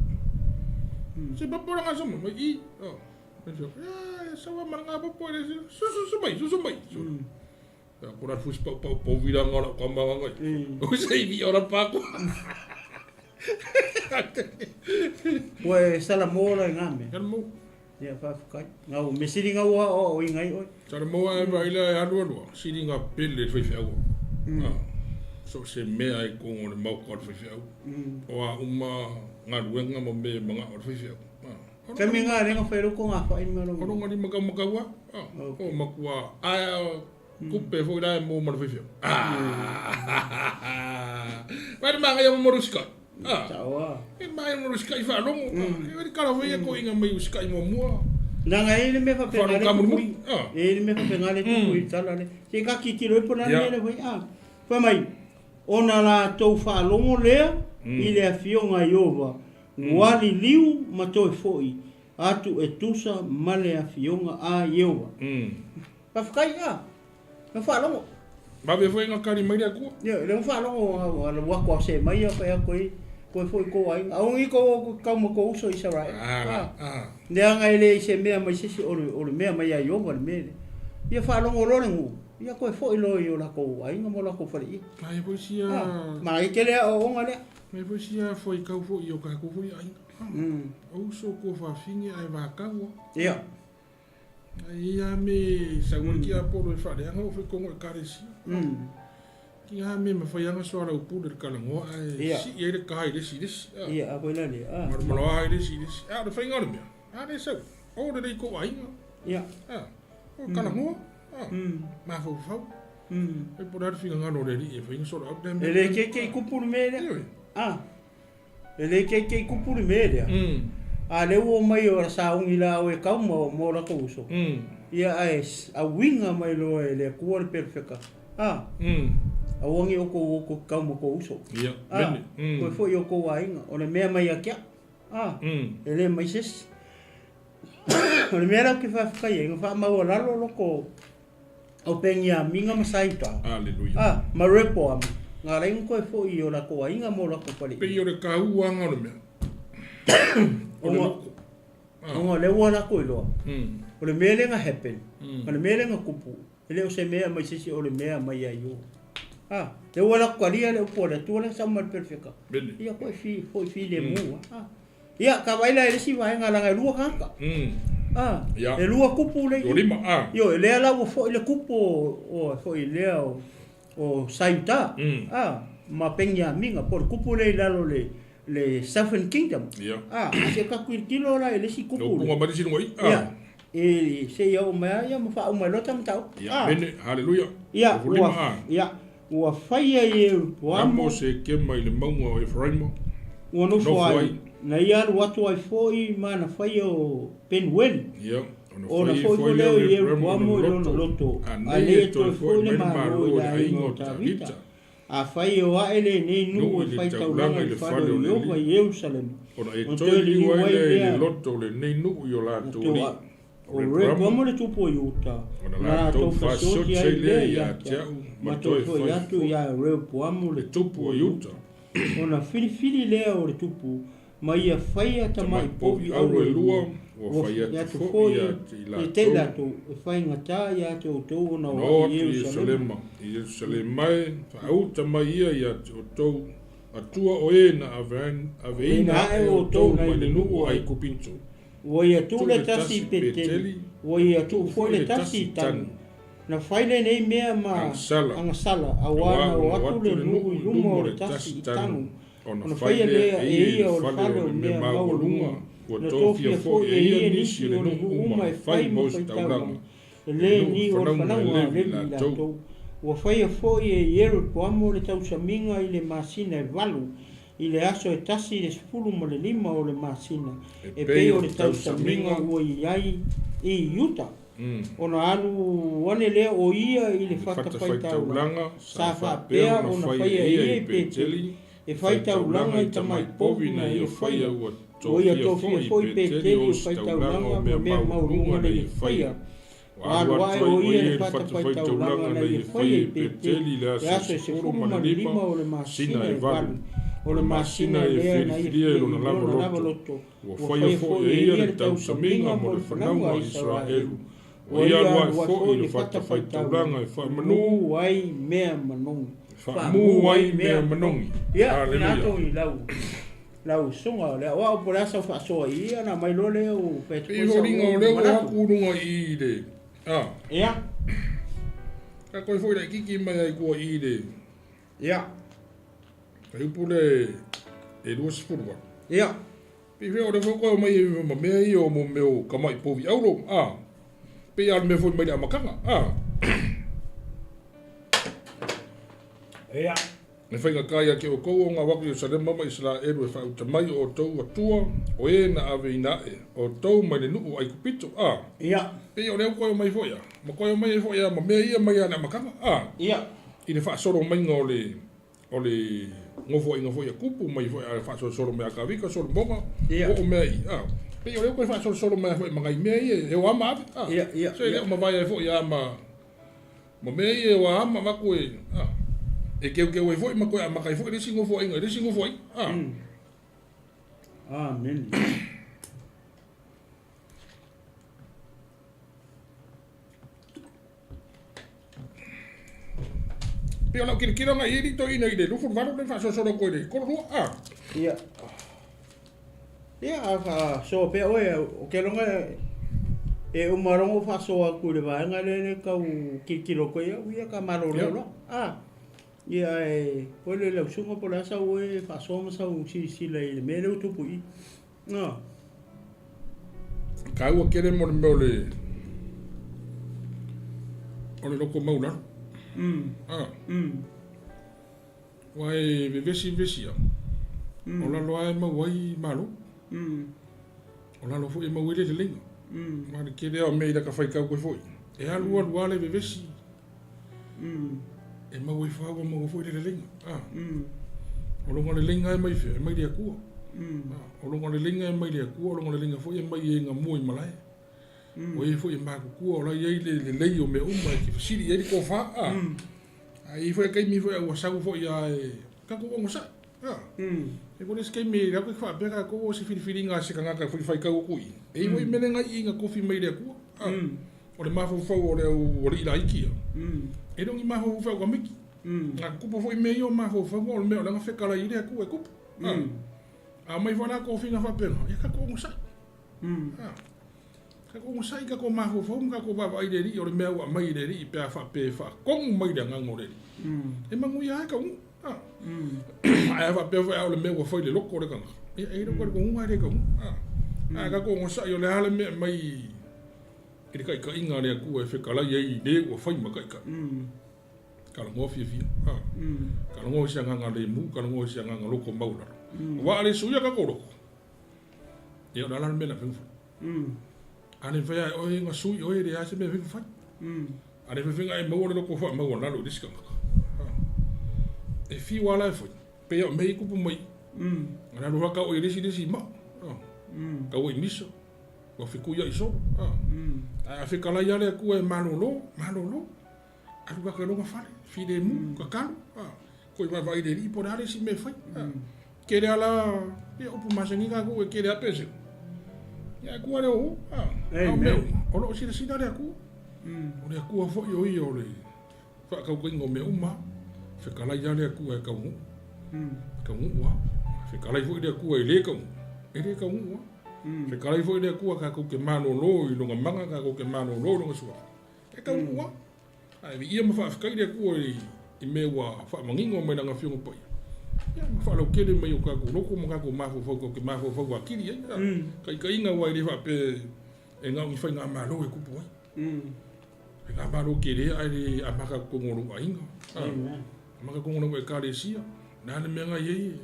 se popo ra so mo i sa wa ma nga popo re su mai ya ko ra fus po vira nga ko ma nga o se vi ora pa ko Pues sala mo la ngame kan mo ya fa kai nga o me siri nga o ngai o sala mo ai vai la anu siri nga pelle fe fe o so se me ai ko ngone mau ko fe fe o a uma nga ruenga mo me manga o fe fe ka me nga renga fe ro ko nga fa in maro ko ngani maka wa ko makwa a kupe fo da mo mo fe fe vai ma nga mo ruska Tawa. E mai mo ruska I fa longo e kala foi ko inga mai ruska mo mo na nga ele me fa pengale ele me fa pengale tu I tala le se ka ki kilo po na le foi fa mai ona la tou fa longo lea I le afionga Yehova wali liu ma toi foi atu e tusa male afionga a Yehova pa fkai na fa longo ba be foi nga kari mai ku le fa longo ala wa ko se mai fa ko foi ko ai au I ko ka mo ko uso Israel le nga ele se me mai se o me mai a Yehova me ia fa longo lo ngu ia koe fo ilo i o la ko ai mo la ko fali Mai po sia. mai ke le o ngale Mai po sia foi kau fo i o ka ko foi ai. O so ko fa fingi ai va kau. ia Ia me sa ngol ki a po fa le ngo fe ko ngol karesi. Ki ha me ma fa yanga so ra upu de kala ngo ai si e de kai de si des. ia a ko le Mar mo ai de si des. A de fa ngol me. A de so. O de ko ai. ia O kala ngo. Ma fo fo. E po dar finga ngano de e fa so ra de. ele ke kupu me le ele ke kupu me le a le o mai o sa un ila o e kau mo la ko so ia a winga mai lo ele ko perfecta a wangi o ko kau mo ko uso ia ko fo yo ko ai o le mea mai akia ele mai ses o le mea ke fa kai fa ma o la lo ko o pengia minga masaita aleluia ma repo nga rai ko fo yo la ko ai mo la ko pali pe yo le ka uanga no me o le wala ko lo o le mele nga happen o le mele nga kupu ele o se mea mai sisi o le mea mai ayo le wala ko ria le po le tu le sa mal perfecta ia ko fi le mu ia ka vai la ele si vai nga la lu ka e lu kupu le yo le ala o fo le kupu o fo le o saita ma pengia minga por kupu le lalo le Southern Kingdom se ka kilo la ele si kupu no ma disi ngoi e se yo ma ya ma fa uma lota mtau bene haleluia ua faia e amo se ke mai le maunga o e fraimo no foi na ia watu ai foi mana faia o penwen ona foi le e amo no loto ale to foi le maro ya ingota vita a fai o ele nei nu e fai taulanga le falo yo va Jerusalem ona e toi wa le loto le nei nu yo la to o re como le tupo yuta ona la to fa so le ya tau ma to foi ya tu ya re poamo le tupo yuta ona fili le o le tupu ma ia fai ata mai povi au le lua o fai ata foi ya te la to fai ngata ya to ona o Jerusalem mai fa uta mai ia to atua o ena aveina e o to mai le nu ai kupinto o ia tu le tasi peteli o ia tu foi le tasi tan na fai le nei mea ma sala awana o atu le nu lumo le tasi tan ona fai le e ia o falo mea maulunga o tofia fo e ia nisi le nu uma e fai mo taulanga le ni o fananga le la to o fai fo e ieru po amo le tausaminga i le masina e valu i le aso e tasi le spulu mo le lima o le masina e peo le tausaminga o i ai i yuta ona alu wane le o ia i le fata fai taulanga sa fa pea ona fai e peteli e fai taulanga i tamai povina i o fai o ia tofia foi peteli o fai taulanga me maurunga le i fai Wai o ia le fata fai taulanga na i fai e peteli le aso e se furu ma lima o le masina e valu o le masina e whiriwhiria e lona lava loto ua fai fo e ia le tausaminga mo le whanaunga Israelu o ia luai fo i le fata fai taulanga e wha manu wai mea manongi wha wai mea manongi ia nato i lau songa le o po la sa fa so ia na mai lo le o petro i horinga o le o akurunga i le ia ka koe foi la kiki mai ai kua i le ia kai upule e lua sifurua ia pe veo le foko mai ma mea i o mo meo kamai povi auro pe al me foi mai le amakanga ia me fai ka kai ke o kou ngā waki o Salema mai Israelu e whai utamai o tau atua o e na aveina o tau mai le nuu ai kupito ia pe o leo koe mai foia ma koe mai foia ma mea ia mai ana makanga ia i le wha soro mai ngā o le ngofo inga foia kupu mai foia le wha soro mea kawika soro mbonga o mea i pe o leo koe wha soro mea foia mangai mea i e o ama ave ia so i leo ma vai e foia ma mea i e o ama maku e e keu e foi ma koe amakai foi le singo foi amen Pia lau kira ngai iri to ina ide lufu valo le fa so ko ide. Ko ro Ia. Ia fa so pe o ke longa e o marongo fa so a ku le va ngale ka u kilo ko ia ka marolo. Ia e o le sunga po la sa o e fa so ma sa u si le me le tupu i. No. Ka u kere mo le ole loko maula. Wai vesi ya. Ola loa ma wai malo. Ola lo foi ma wile le linga. Ma de kere o me da ka fai ka ko foi. E a lua le vesi. E ma wai fa wa ma foi le linga. O lo le linga mai fe mai dia ku. O lo le linga mai dia ku, o lo le linga foi mai e nga moi malai. Wai foi ma ku o la ye le le o me o mai ki siri ye ko fa. Ai foi kai mi foi o sa foi ya ka ko mo sa. E por isso que me ra ko fa pega ko se fili nga se kanga ka foi fai ka ko i. E foi me nga i nga kofi mai dia ku. O le ma fo o le ila iki. E don't ma fo ko miki. Nga kupo foi me yo ma fo o me o nga fe kala i dia ku e kupo. A mai fo na ko fi nga fa pega. E ka ko mo sa. Ka ko mo sa i ka ko ma fo ka ko ba vai deri o le me o mai deri pe fa ko mai da nga ngore. E mangu ya ka ai va pe o le me o foi le loko le kanga. E ro ko ngai le kanga. Ka ko mo sa yo le hale me mai e ka inga le ku e fe kala ye le o fai ma ka. Ka ngo fi. Ka ngo sia nga le mu, ka ngo sia nga loko maula. Wa ale suya ka ko ro. E o la me na fe. Ane fe o nga sui o e ya se me fe fa. Ane fe nga e mo le loko fa ma wona lo diska. E fi wala e foi. Pe o me ku pu mai. Ana ro ka o desi ma. Ka o miso. O fi ku ya iso. A fi kala ya le ku e malolo. A ru ka lo fa. Fi de mu ka ka. Ko vai de ri por ale si me foi. Kere ala e o pu masengi ka ku e kere a pese. Ya ku ale o. O lo si si dale ku. O le ku fo yo yo le. Fa ka ku ngo me uma. Fe kala ya le ku e ka mu. Ka mu wa. Fe kala fo de ku e le ka mu. E le ka mu wa. Fe kala fo de ku ka ku ke mano lo i lo manga ka ku ke mano lo lo so. E ka mu wa. Ai ia ma fa ka de ku i me wa fa mangingo me na fiu po. Ya ma fa lo ke de me ka ku lo ku mo ka ku ma fo ke ma fo wa kiri ya. Ka inga wa le fa pe e nga mi fa nga ma lo e ku po. E nga ma lo ke de ai a ma ka ku ngoro wa inga. Maka ko ngona e kare sia na na menga ye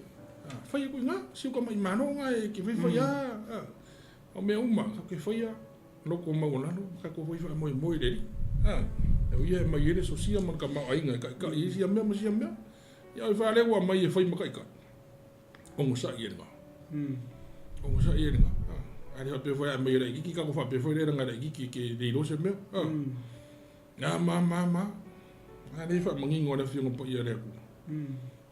fa ye ko nga si ko mai mano nga e ki fa ya o me uma ka ke fa ya lo ko ma wona lo ka ko fa mo de e ye mai ye so sia man ka ma ai nga ka ye sia me ya fa le wa mai e fa ma ka o mo sa ye nga o mo sa ye nga ari ha pe fa mai re ki ka ko fa pe fa re nga re ki ke de lo se me na ma Ani fa mangingo na fiong po ia le ku.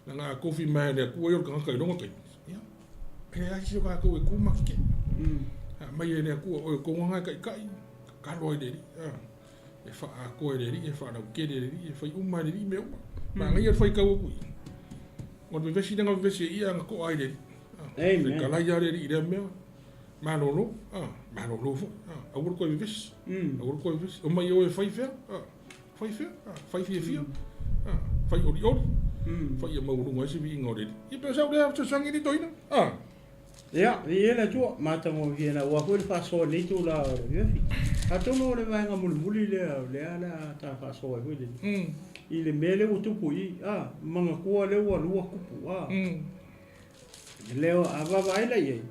Na nga kofi mai le ku yo ka ka longa kai. Ya. E a si ka ko e ku ma ke. Mai le ku o ko nga kai ka loi de. E fa a ko de e fa na ke de e fa uma de me. Ma nga ia fa ka ku. O de vesi nga vesi ia nga ko ai de. E ka la ia de de me. Ma no lo. Ma no lo fo. A ko vesi. A ko vesi. O mai o e fa fe. Fai fia. Fai ori. Fai mau runga si vi ngore. I pe sa le sa sangi ni toina. Ya, vi ela tu mata mo viena wa ko fa so ni tu la. A to no le va nga muli le ala ta fa so ko le. I le mele o tupu i manga ko le wa lu kupu leo ava vai la ye.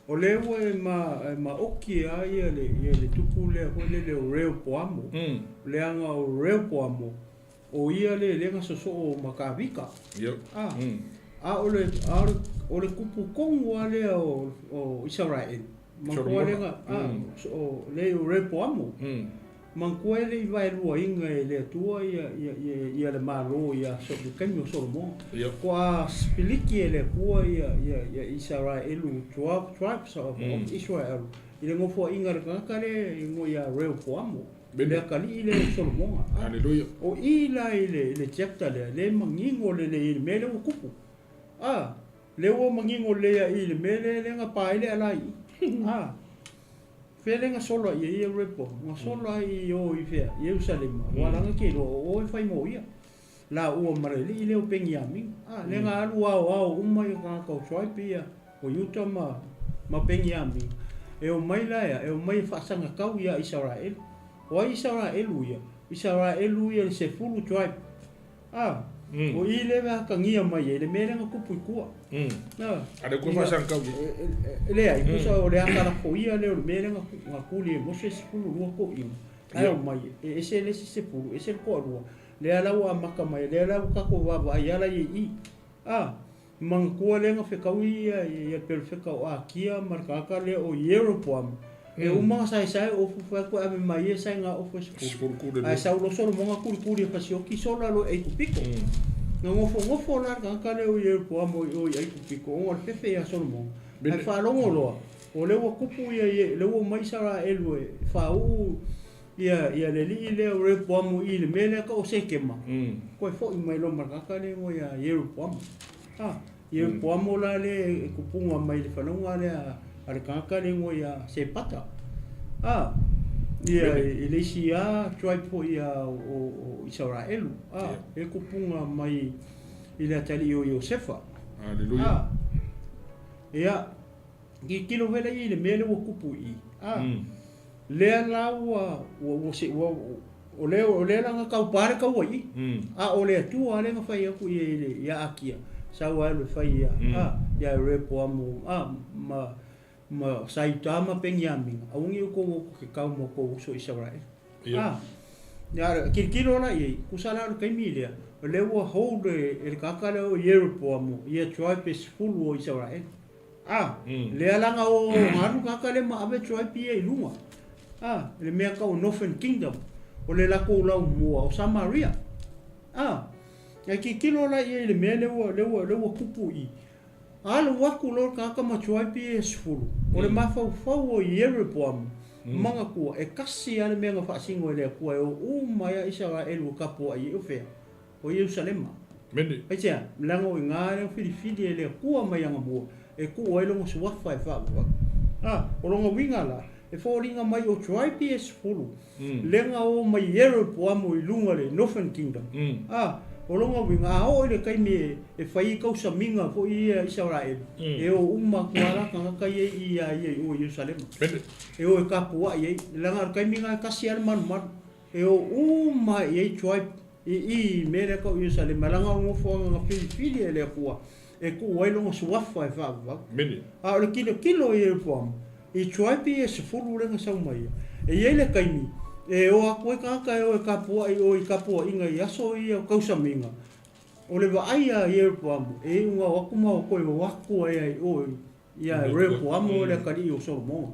O leo ma oki ia le tupu le ko le reo poamo. Le anga o reo poamo. O ia le nga so o makavika. O le kupu kongu ale o Israel. Manko le nga o le reo poamo. Manko le vai lua inga le tua ia le malo ia so le kanyo Solomon. Ko a spiliki le kua ia Israel 12 tribes of Israel. Ile ngofo inga le kale ngo ia reo poamo. le kali le solomonga Haleluia. o ila le chapter le mangingo le mele o kupu le o mangingo le mele le nga pai le alai fele nga solo ia repo nga solo ai o ifea Jerusalem wala nga ke o fai mo ia la o mareli le o pengiami le nga alu au umai ka ko choi pia o yuta ma pengiami e o mai la e o mai fa sanga kau ia Israel o Israel ia se fulu tribe o ile va kangia mai le mele nga kupu kua ada ko fa sanga kau le ai ko so le anga ko ia le mele nga kuli mo se fulu lo ko ia ai o mai ese se fulu ese ko ro le ala wa maka mai le ala ka ko wa ia la i mang ko le nga fe kaui ia perfect o akia marka ka le o Europe e uma sai o fu ko ave mai sai nga o fu ai sa lo solo monga kuri pa si o ki sola lo e kupiko ngofo la ka le o Europe o ai kupiko o le fe ya solo monga ai fa lo ngolo o le o kupu ia le o mai sara elu fa u ia le le o re pomo ile mele ka o se kema ko fo i mai lo marka ka le o ia Europe ia pomo la le kupunga mai le fanonga le ale kaka le ngo ia se pata ia ile sia try po ia o Israel e kupunga mai ile tali o Josefa haleluia ia kilo vela ile mele o kupu le la o se o le la nga ka pare ka wai o le tu ale nga fai ku ile ia akia sa wa le fai ia repo amo ma saitama pengiami aungi ko ke kau mo ko so Israel ya kilo la i kusala lo kaimilia le wo hold el kakale o Europe amo ia tribe full o Israel le alanga o maru kakale ma ave tribe e lunga le mea ka o Northern Kingdom o le la ko la mo o Samaria ya kilo la i le me le wo kupu i alo waku lo ka ma tribe e sfulu o le mafau o Europe amo manga ku e kasi ale me nga fa singo le ku o mai Israel o kapo ai o fe o Jerusalem mende ai tia lango ngare fili le ku mai nga mo e ku o lo so wa fa o lo winga la e fo ringa mai o tribe e sfulu lenga o mai Europe amo i lunga le Northern Kingdom o longa winga o le kai me e fai ka usa minga fo i Israel e o uma kwara ka ka i o Jerusalem e o ka po ai langa kai minga ka si al man e o uma i tribe i mere ka Jerusalem langa o fo nga fili ele ko e ku wai longa swafa va mene o kilo e fo i tribe e se fulu lenga sa mai e ele kai mi e o ko ka o ka po inga ia so ia ka usa minga o le vai ia po amo e unga wakuma ko waku ai o ia re po amo le kali o so mo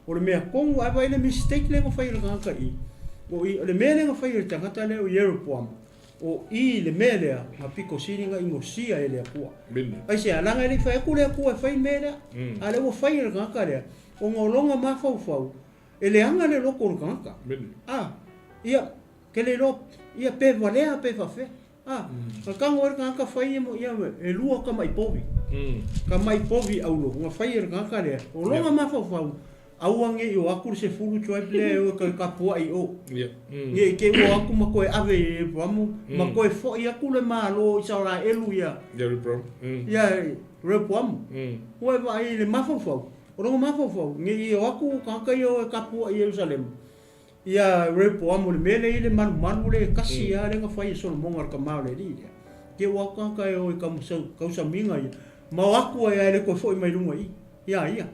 o le mea kongo ai vai le mistake le fai le ka i o le mele nga fai le tangata le o ia po amo o i le mele a piko siringa ingo sia ele ko ai se alanga le fai ku le ko fai mele ale o fai le ka le o ngolonga ma fau ele anga le loko kanga ia kele lo ia pe valea pe fa fe ka kanga or kanga fai mo ia e lua ka mai povi au lo nga fai kanga le o longa ma fa au ange yo akur se fulu choi ple o ka po ai o ia ke o aku ma ko ave vamos ma ko fo ia kule ma lo isara elu ia repoam o vai le ma fa o ma fa ngi o aku ka yo ka po ai Jerusalem ia repoam le mele ile man le kasi ia le nga fai so mo ngar ka ma le ri ke o ka yo ka mo ka usa minga ia ma aku ai le ko fo mai lunga ia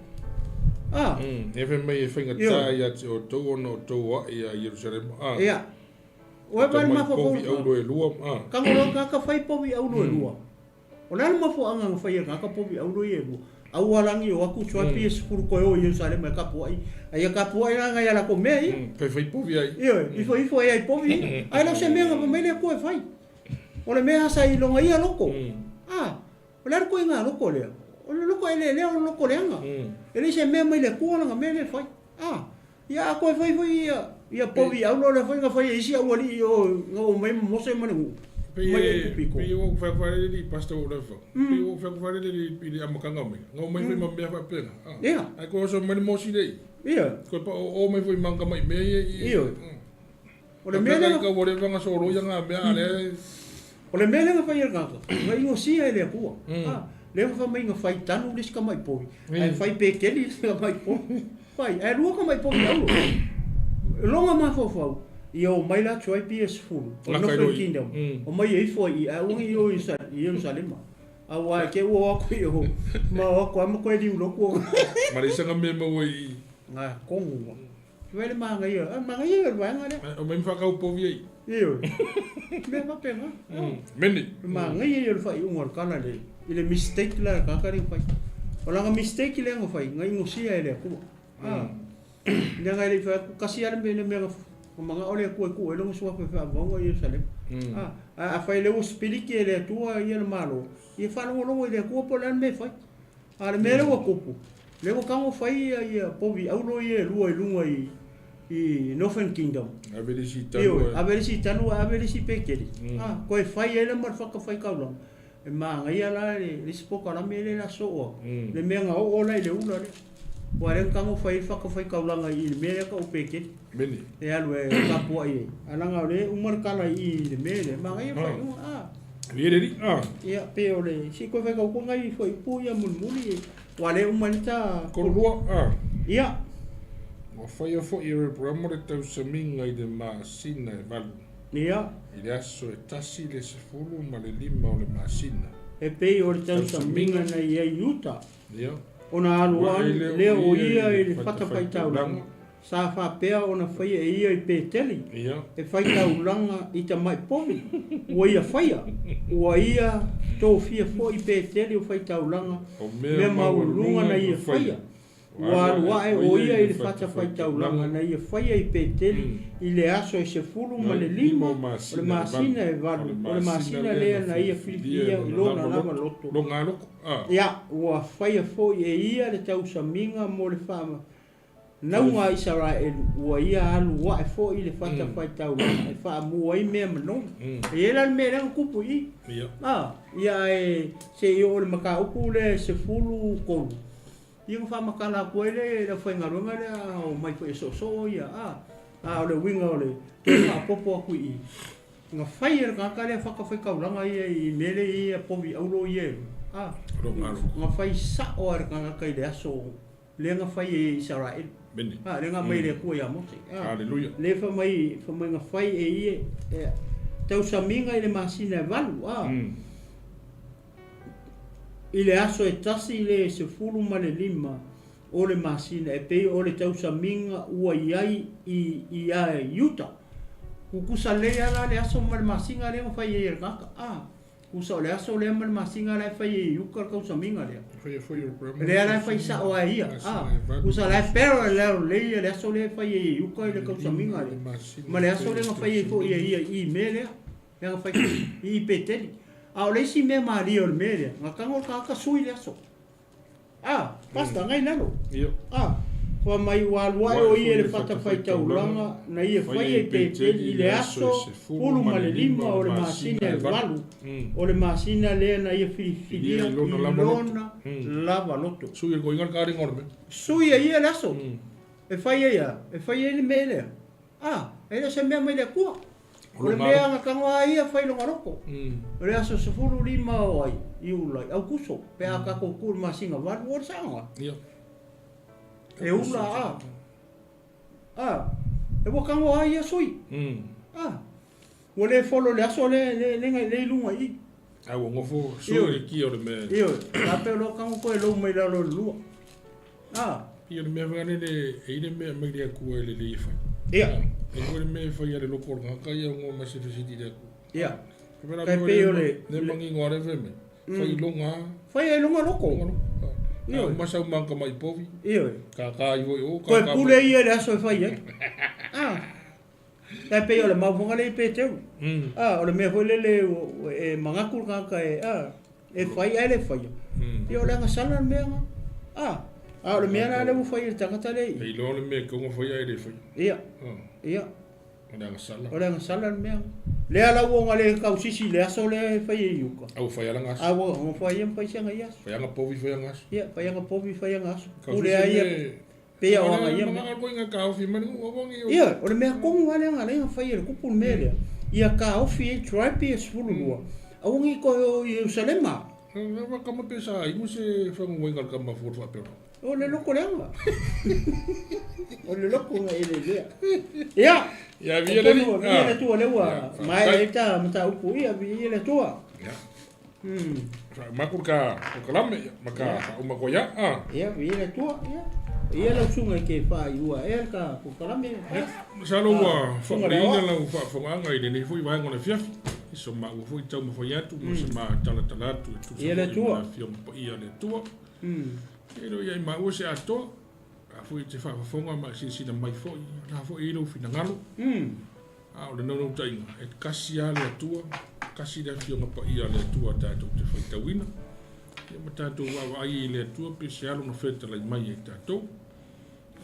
even mai finga ta ia o to no to ia Jerusalem ia o vai ma fa o lo lua ka mo ka fai po vi au lo lua o la ma fo anga fai ka po vi au lo ia au alangi o aku chua pis por ko o Jerusalem ka po ai ka po ai nga ia la ko me pe fai po vi ai ia ifo ai po vi ai la se me nga me le ko fai o le me asa i lo nga ia loko o la ko nga loko le o loko ele le o loko le nga ele se me mai le ko nga me le fai ia ko fai Ia povi au lo le fai isi au ali o mai mo se manu. Pe o fa di pastor o fa. Pe o fa di pi amakanga me. Ngo mai foi mambe fa pena. Ia. Ai ko so mani mo si dei. Ia. Ko pa o mai foi manga mai me. Ia. O le mele ka o le vanga so ro yanga be ale. O le mele fa ia ka. Ngai ngo si ai le ku. Le fa mai nga fai tanu le ska mai povi. Ai fai pe keli ska mai povi. Fai, ai lua ka mai povi au. Longa ma fo. Ia o mai la choi PS full. O no foi kingdom. O mai ei foi a un io in Jerusalem. A wa ke wo ko yo. Ma wa ko ma ko di ulo ko. Ma le sanga me mo i. Nga kongu. Vele ma nga ia. Ma nga ia wa nga le. O mai fa ka o povi ei. Ia. Me ma pe nga. Meni. Ma nga ia fa i un kana le. Ile mistake la ka ka ri fa. O la nga mistake le nga fa. Nga ingo sia ele ko. Nga le fa kasi ala me me o mga ole ku e longo sua pe fa vongo i Jerusalem. A fai le spiriki ele tua i el malo. I fa longo ile ku po lan me fai. A le mere o kupu. Le o kango fai i povi au lo i lua i lunga i Northern Kingdom. A veri si tanu. A veri si tanu, a veri si pekeri. Ko e fai ele mar fa ka fai ka long. E ma ngai ala le spoka la me le la so. Le me nga o la le ula le. Waren kango fai ka ulanga i le mele ka upeke. Beni. E alu e kapua i. Alanga le umar kala i le mele. Ma ngai fai Viere ri. Ia pe ole. Si ko fai ka ukonga i fai pu ia mulmuli. Wale umanita. Korua. Ia. O fai fo i re programa le tau saminga i de masina e valu. Ia. I le aso e tasi le sefulu ma le lima o le masina. E pe o le tau saminga na i e yuta. Ia. Ona alua leo o ia i le fata fai taulanga. Sa fa pea ona fai e ia i peteli. Ia. E fai taulanga i ta mai pomi. Ua ia faia. Ua ia tō fia fo i peteli o fai taulanga. Me maulunga na ia faia. Ua alua e o ia i le fata fai taulanga na ia faia i peteli. I le aso e se fulu ma le lima. O le masina e valu. O le masina lea na ia filipia i lona lava loto. Longa loko. Ia, ua faia fo i e ia le tau saminga mo le fama. Naunga Israel, ua ia alu wa e fo i le fata fai taulanga. E faa mua i mea manon. E ela le mea kupu i. Ia e se i o le maka upu le se fulu kolu. Ia ka faa makala kua ele la fai ngarunga le o mai fo e so ia. O le winga o le faa popo aku i. Nga fai e kaka le faka fai kaulanga ia i mele i a povi aulo i e. Nga fai sa o ar kaka i le aso. Le nga fai e Israel. Beni. Le nga mai le kua ia moti. Haleluia. Le fa mai nga fai e i e. Tau saminga i le masina e valu. I le aso e tasi le se fulu ma le lima o le masina e pei o le tau saminga ua iai i a yuta. Kukusa le ala le aso ma le masinga le fai e kaka. Kusa le aso le ma le masinga le fai e yuka kau saminga le. Le ala fai sa o a ia. Kusa le pero le aso le fai e yuka le kau saminga le. Ma le aso le fai e fo ia i mele. Le fai i peteli. O le si me mari o le mele. Nga kango kaka sui le aso. Pasta ngai lalo. Fa mai walua o i le fata fai taulanga na i fai e peteli i le aso fulu ma le lima o le masina e walu. O le masina le na i filia i lona lava loto. Sui e koingar kari ngorme. Sui e ia le aso. E fai e le mele. E le se mea mai le kua. O le mea nga kangoa ia fai longa roko. O le aso se fulu lima o ai i ulai. Au kuso. Pe a kako kuru masinga walu o le sanga. E ula e wa kango ai sui o le folo le aso le lunga i wo ngofo sui ki o le me la pe lo kango ko lo mai la lo lua i le me vane le me me le ku le le fa e ko le me fa ya le lo ko ka ya ngo ma se siti de ku ka pe o le mangi ngore veme fa i longa loko masa umangka mai povi. Kaka iwo o kaka. Ko pule ia le aso fai ai. Ka pe ole mau fonga le pe teu. Ole me hole le e mangaku kaka e fai ai le fai. Ia ole nga sala me nga. A le mea na le mo fai tangata le. Ei lo le me ko fai ai le fai. Ia. Ia. Ora ngasala. Ora ngasala le mea. Le ala wonga le kau sisi le aso le fai e yuka. Au fai ala ngas. Au mo fai em fai sanga ia. Fai anga povi fai ngas. Ia, fai anga povi fai ngas. Ule ai pe o nga ia. Nga ko nga ka ofi manu o bongi. Ia, ora mea kongu wale nga le fai e kupu mele. Ia ka ofi e tripe e sfulu. Au ngi ko Yerusalema. Nga kama pesa i mo se fa mo ngal kama for fa pero. O le loko lenga. O le loko nga ele lea. Ia. Ia via le. Ia le tua lewa. Mai eta mata upu ia via le tua. Ia. Makurka kalame maka uma koya. Ia via le tua ia. Ia la sunga ke fa iua e ka ko kalame. Salo wa fa ina la fa fa anga ile ni foi vai ngona fiaf. So ma wo foi tau mo foi atu mo se ma tala tala tu tu. Ia le tua. Ia le tua. Ero ia ma o se ato a foi te fa fonga ma si na mai foi na foi ilo fina ngalo a o le no tainga e kasi ale atua kasi da fionga pa ia le atua tato te foi tawina ia ma tato wa ai le atua pe se alo no feta la mai e tato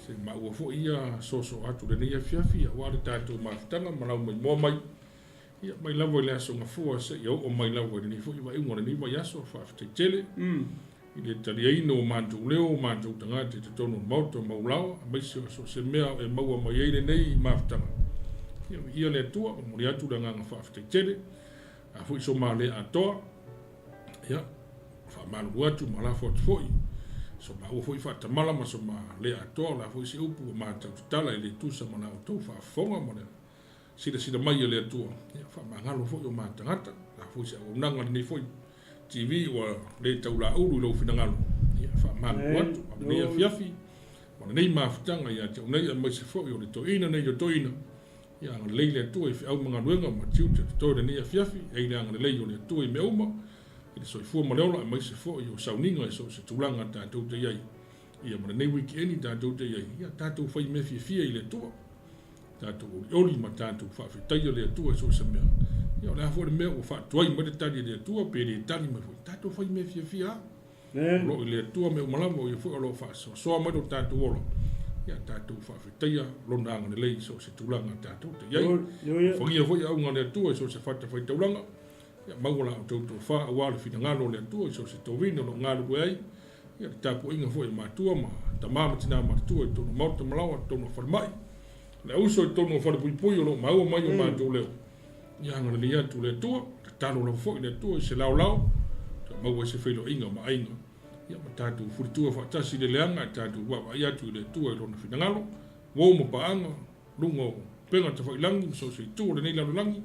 se ma o foi ia soso atu le ia fiafi wa le tato ma tanga ma lau mai mo mai ia mai lavo le aso nga fua se ia o mai lavo ni foi wa ingona ni mai aso fa te tele I le taliaina o mātou leo, o mātou tangata te tono mauta maulawa, a maisi o se mea e maua mai eile nei I maafutanga. Ia le atua, o mori atu da nganga whaafetetere, a fui so maa le atoa, ia, wha malu atu, ma la fot foi, so maa ua fui whaatamala, ma so maa le atoa, la fui se upu o mātou tutala I le tusa ma nao tau whaafonga ma le, sida mai le atua, ia, wha maa ngalo foi o mātangata, la fui se au nanga ni foi, TV wa le tau la uru lo fina ngalo ia fa malu watu ma nei fiafi ma nei mafutanga ia te nei mai se fo yo le toina nei yo toina ia nga leile tu e au mga luenga ma tiu te to le nei fiafi e le nga le yo le tu e me uma i so fu ma leola mai se fo yo sauninga e so se tulanga ta tu te ia ia ma nei weekend ta tu te ia ta tu fai me fia I le tu ta tu oli ma ta tu fa fi tai le tu e so se me ia la fo le me o fa toi mo de tali le tua pe le tali me fo tato fai me fia lo le tua me malamo ia fo lo fa so mo do tato lo ia tato fa fitia lo nanga le so se tulanga tato te ia fo ia fo ia nga le tua so se fa fai tulanga ia magola to fa wa le fina ngalo le tua so se to vino lo ngalo ai ia tapo inga fo ma tua ma tamama tina ma tua to mo to malawa to no fa mai le uso to no fa pui lo ma o mai o ma to le ia ngana le atu le tua, talo la fo le tua se lao, mau se felo inga ma ainga. Ia ma tatu furitua fa tasi le leanga tatu wa ia tu le tua lo na finangalo, wo mo paanga, lungo penga te langi so se tu le nei la langi.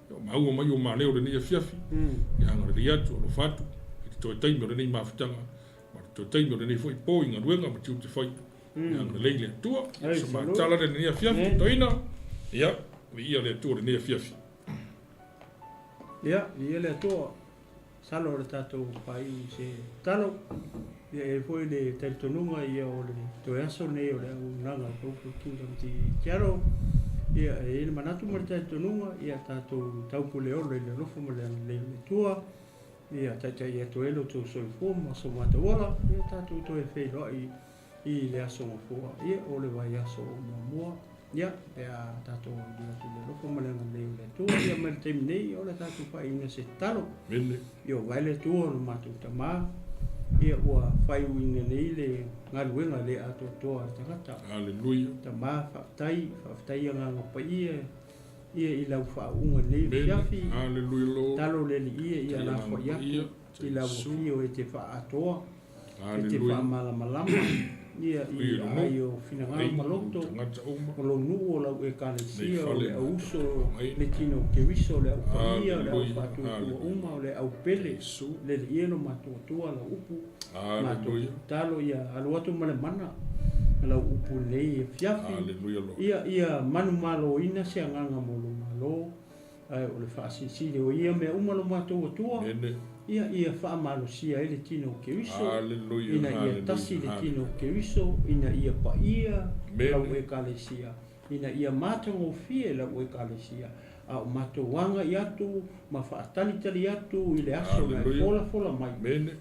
Ia mau mai o ma leo le nei fiafi. Ia ngana le atu lo fatu, to taimo le nei mafutanga, ma to taimo le nei foi po inga luenga ma tu te foi. Ia ngana le tua, so ma tala le nei fiafi toina. Ia, ia le tua le nei fiafi. Ia, ia le toa salo le tatou pai se talo ia e foi le taitonunga ia o le to aso nei o le unanga Tupu Kingdom ti Kiaro ia e le manatu mo le taitonunga ia tatou taupu le ole le rofo mo le tua ia tatai ia to elo to soi forma so mata wala ia tatou to e fei roi I le aso mo fua ia o le vai aso mo mua ia pe a tatou dia tu le rofo mo le tua ia me te nei o le tatou pai ina se talo io vai le tua no matu tama ia ua fai uina nei le ngaluenga le ato toa tangata haleluia tama whaftai anga ngapa ia I lau whaunga nei fiafi haleluia lo talo le li ia la fo ia I lau fio e te wha atoa e te wha malama ia I aio finangalo maloto o lo nuo lau e kalesia o le auso le tino kewiso le au pamia le au fatu uma o le au pele le ieno matuatua la upu talo ia aluatu male mana la upu nei fiafi ia manu malo ina se anganga molo malo o le faasisi o ia me uma lo matuatua ia fa malo sia ele tino kewiso ina ia tasi le tino kewiso ina ia pa ia la e kalesia ina ia matongo fie la e kalesia a mato wanga iatu ma fa tali atu I le aso na fola mai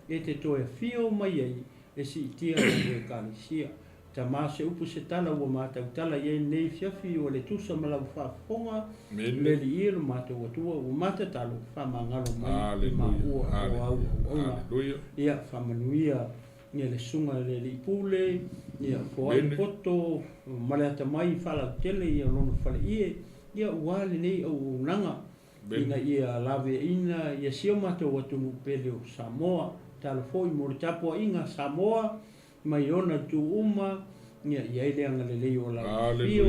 e te toe fio mai ai e si tia o kalisia ta ma se upu se tala ua matautala ia nei fiafi o le tusa ma lau faafofoga le liia lo matou atua ua matatalo faamagalo mai i maua o auauauga ia faamanuia ia le suga le liipule ia foai poto ma le atamai faalautele ia lona faleie ia ua lenei auaunaga ina ia laveina ia sio matou atunu pele o Samoa talo foi mo le tapuaʻiga Samoa mai ona tuuma ia ia le anga lelei o la fio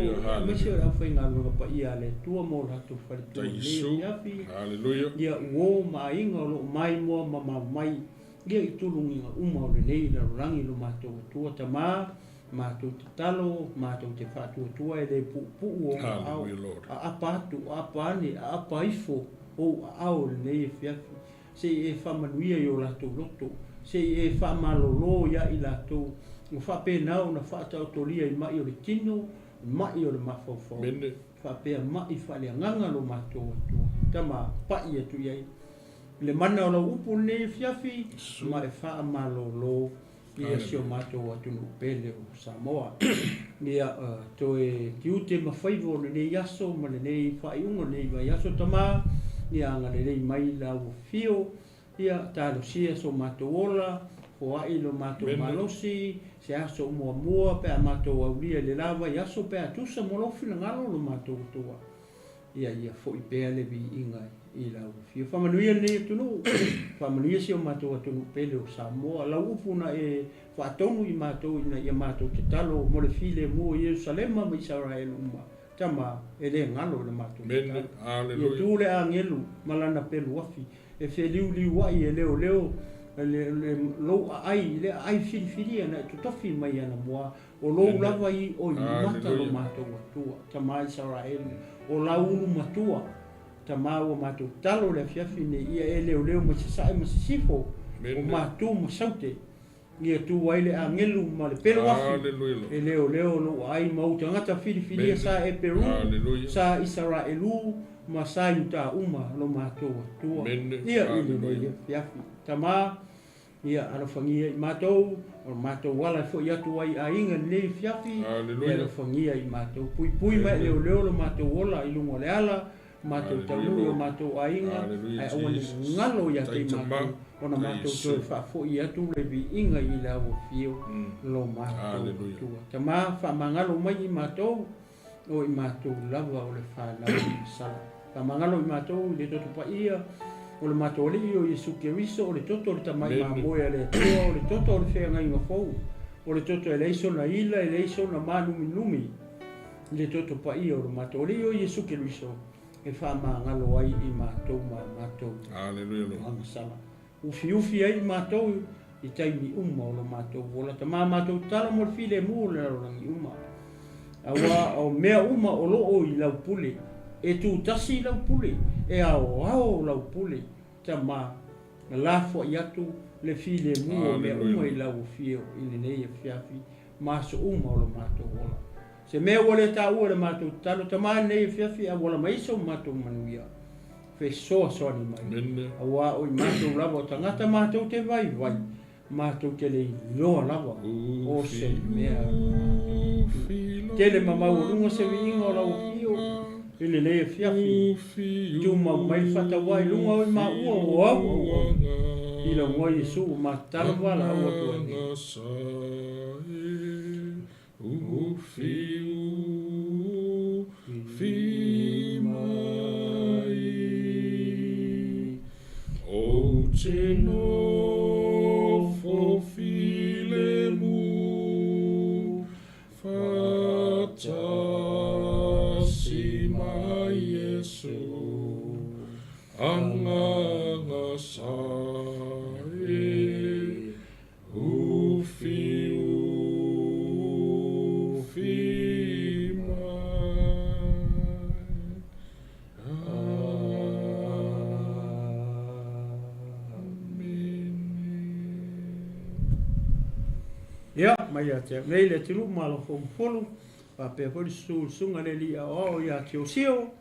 ma se ora fainga no pa ia le tua mo la tu fa tu le haleluya ia wo mai inga lo mai mo mai ia itulungi uma o lelei la rangi lo mato tua tama mato talo mato te fa tua e le pu o apa tu apa ni apa ifo o ao le fiafi se e fa manuia yo la tu loto se e fa malolo ya ila tu o fa pe na fa ta tolia i mai o le tino mai o le mafofo fa pe mai fa le nganga lo mato tu tama pa ia tu ia le mana o upu ne fiafi ma e fa malolo ia sio mato atu no pele o Samoa ia to e tiute ma faivo le yaso ma le fa iungo le yaso tama ia ngale le mai la o fio ia talo sia so mato ola o ai lo mato malosi se aso mua pe mato aulia le lava ia so pe tusa molofi na ngalo lo mato tua ia foi pe le vi inga i la fio fa manuia ne tu no fa manuia si o mato atu no pele o Samoa la upuna e fa tonu i mato ina ia mato te talo mo le file mo Jerusalem ma Israel uma tama ele ngalo le mato haleluya tu le angelu malana pelu afi e feliu liuai e leo lo ai fili ana tu tofi mai ana moa o lo lava i o mata lo mato tua tama Israel o la ulu matua tama o mato talo le fiafi ne ia e leo ma sai ma sifo o mato ma saute ia tu ai le angelu ma le pelo afi e leo lo ai mau tangata fili sa e Peru sa Israelu ma sa yuta uma lo mato tua ia ile fiafi tama ia ana fangia i mato o mato wala fo ia tu ai ainga le fiafi ia fangia i mato pui mai leo lo mato wala i lungo le ala mato talu o mato ainga ai o ngalo ia te mato ona mato to fa fo ia tu le vi inga i la o fio lo mato tua tama fa mangalo mai i mato o i mato lava o le fa la sala fa mangalo i mato le to pa ia o le mato le o Yesu Keriso o le toto le tamai mamoe le tua o le toto o le whea ngai ngafou o le toto e leiso na ila e leiso na manumi le toto pa ia o le mato le o Yesu Keriso e wha ngalo ai i matou haleluya lo ufi ai matou i taimi uma o le matou o la tama matou tala mo le file mo le rangi uma awa o mea uma o loo i lau pule e tu tasi lau pule e ao lau pule tama la fo yatu le file mu me uma i lau fio i le nei fiafi maso uma o lo mato ola se me wole ta o le mato talo tama nei fiafi a wala mai so mato manuia fe so ni mai awa o mato lava tangata mato te vai mato ke le lo lava o se mea tele mama o lunga se vinga o lau fio ele le fiafi tu ma mai fata wai lunga o ma o ila mo Yesu ma talwa la o to ni fi mai o tino fo file mu fata anga sai ufi ya mai ate nei le tilu malo folu pa pe fo sunga le li o ya tio sio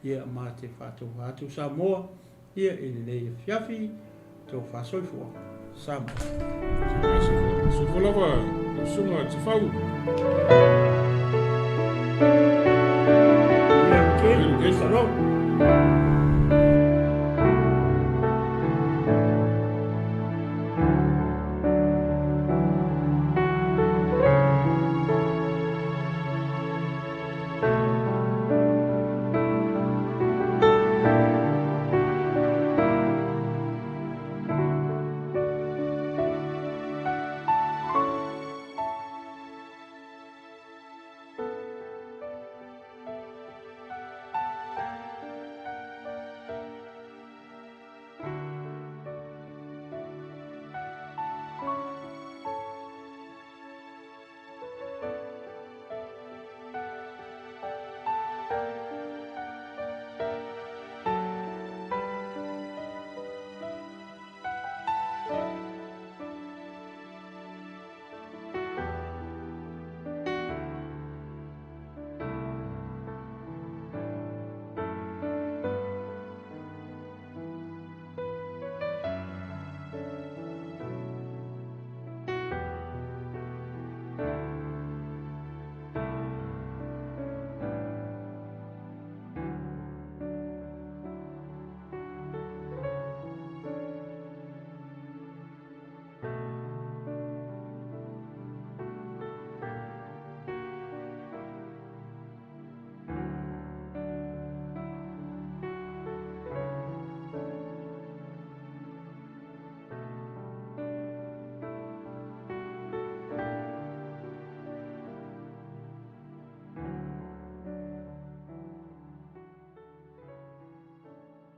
ia mate fatu Samoa ia ele fiafi to fa soifo Samoa So wala wa sunga te fau.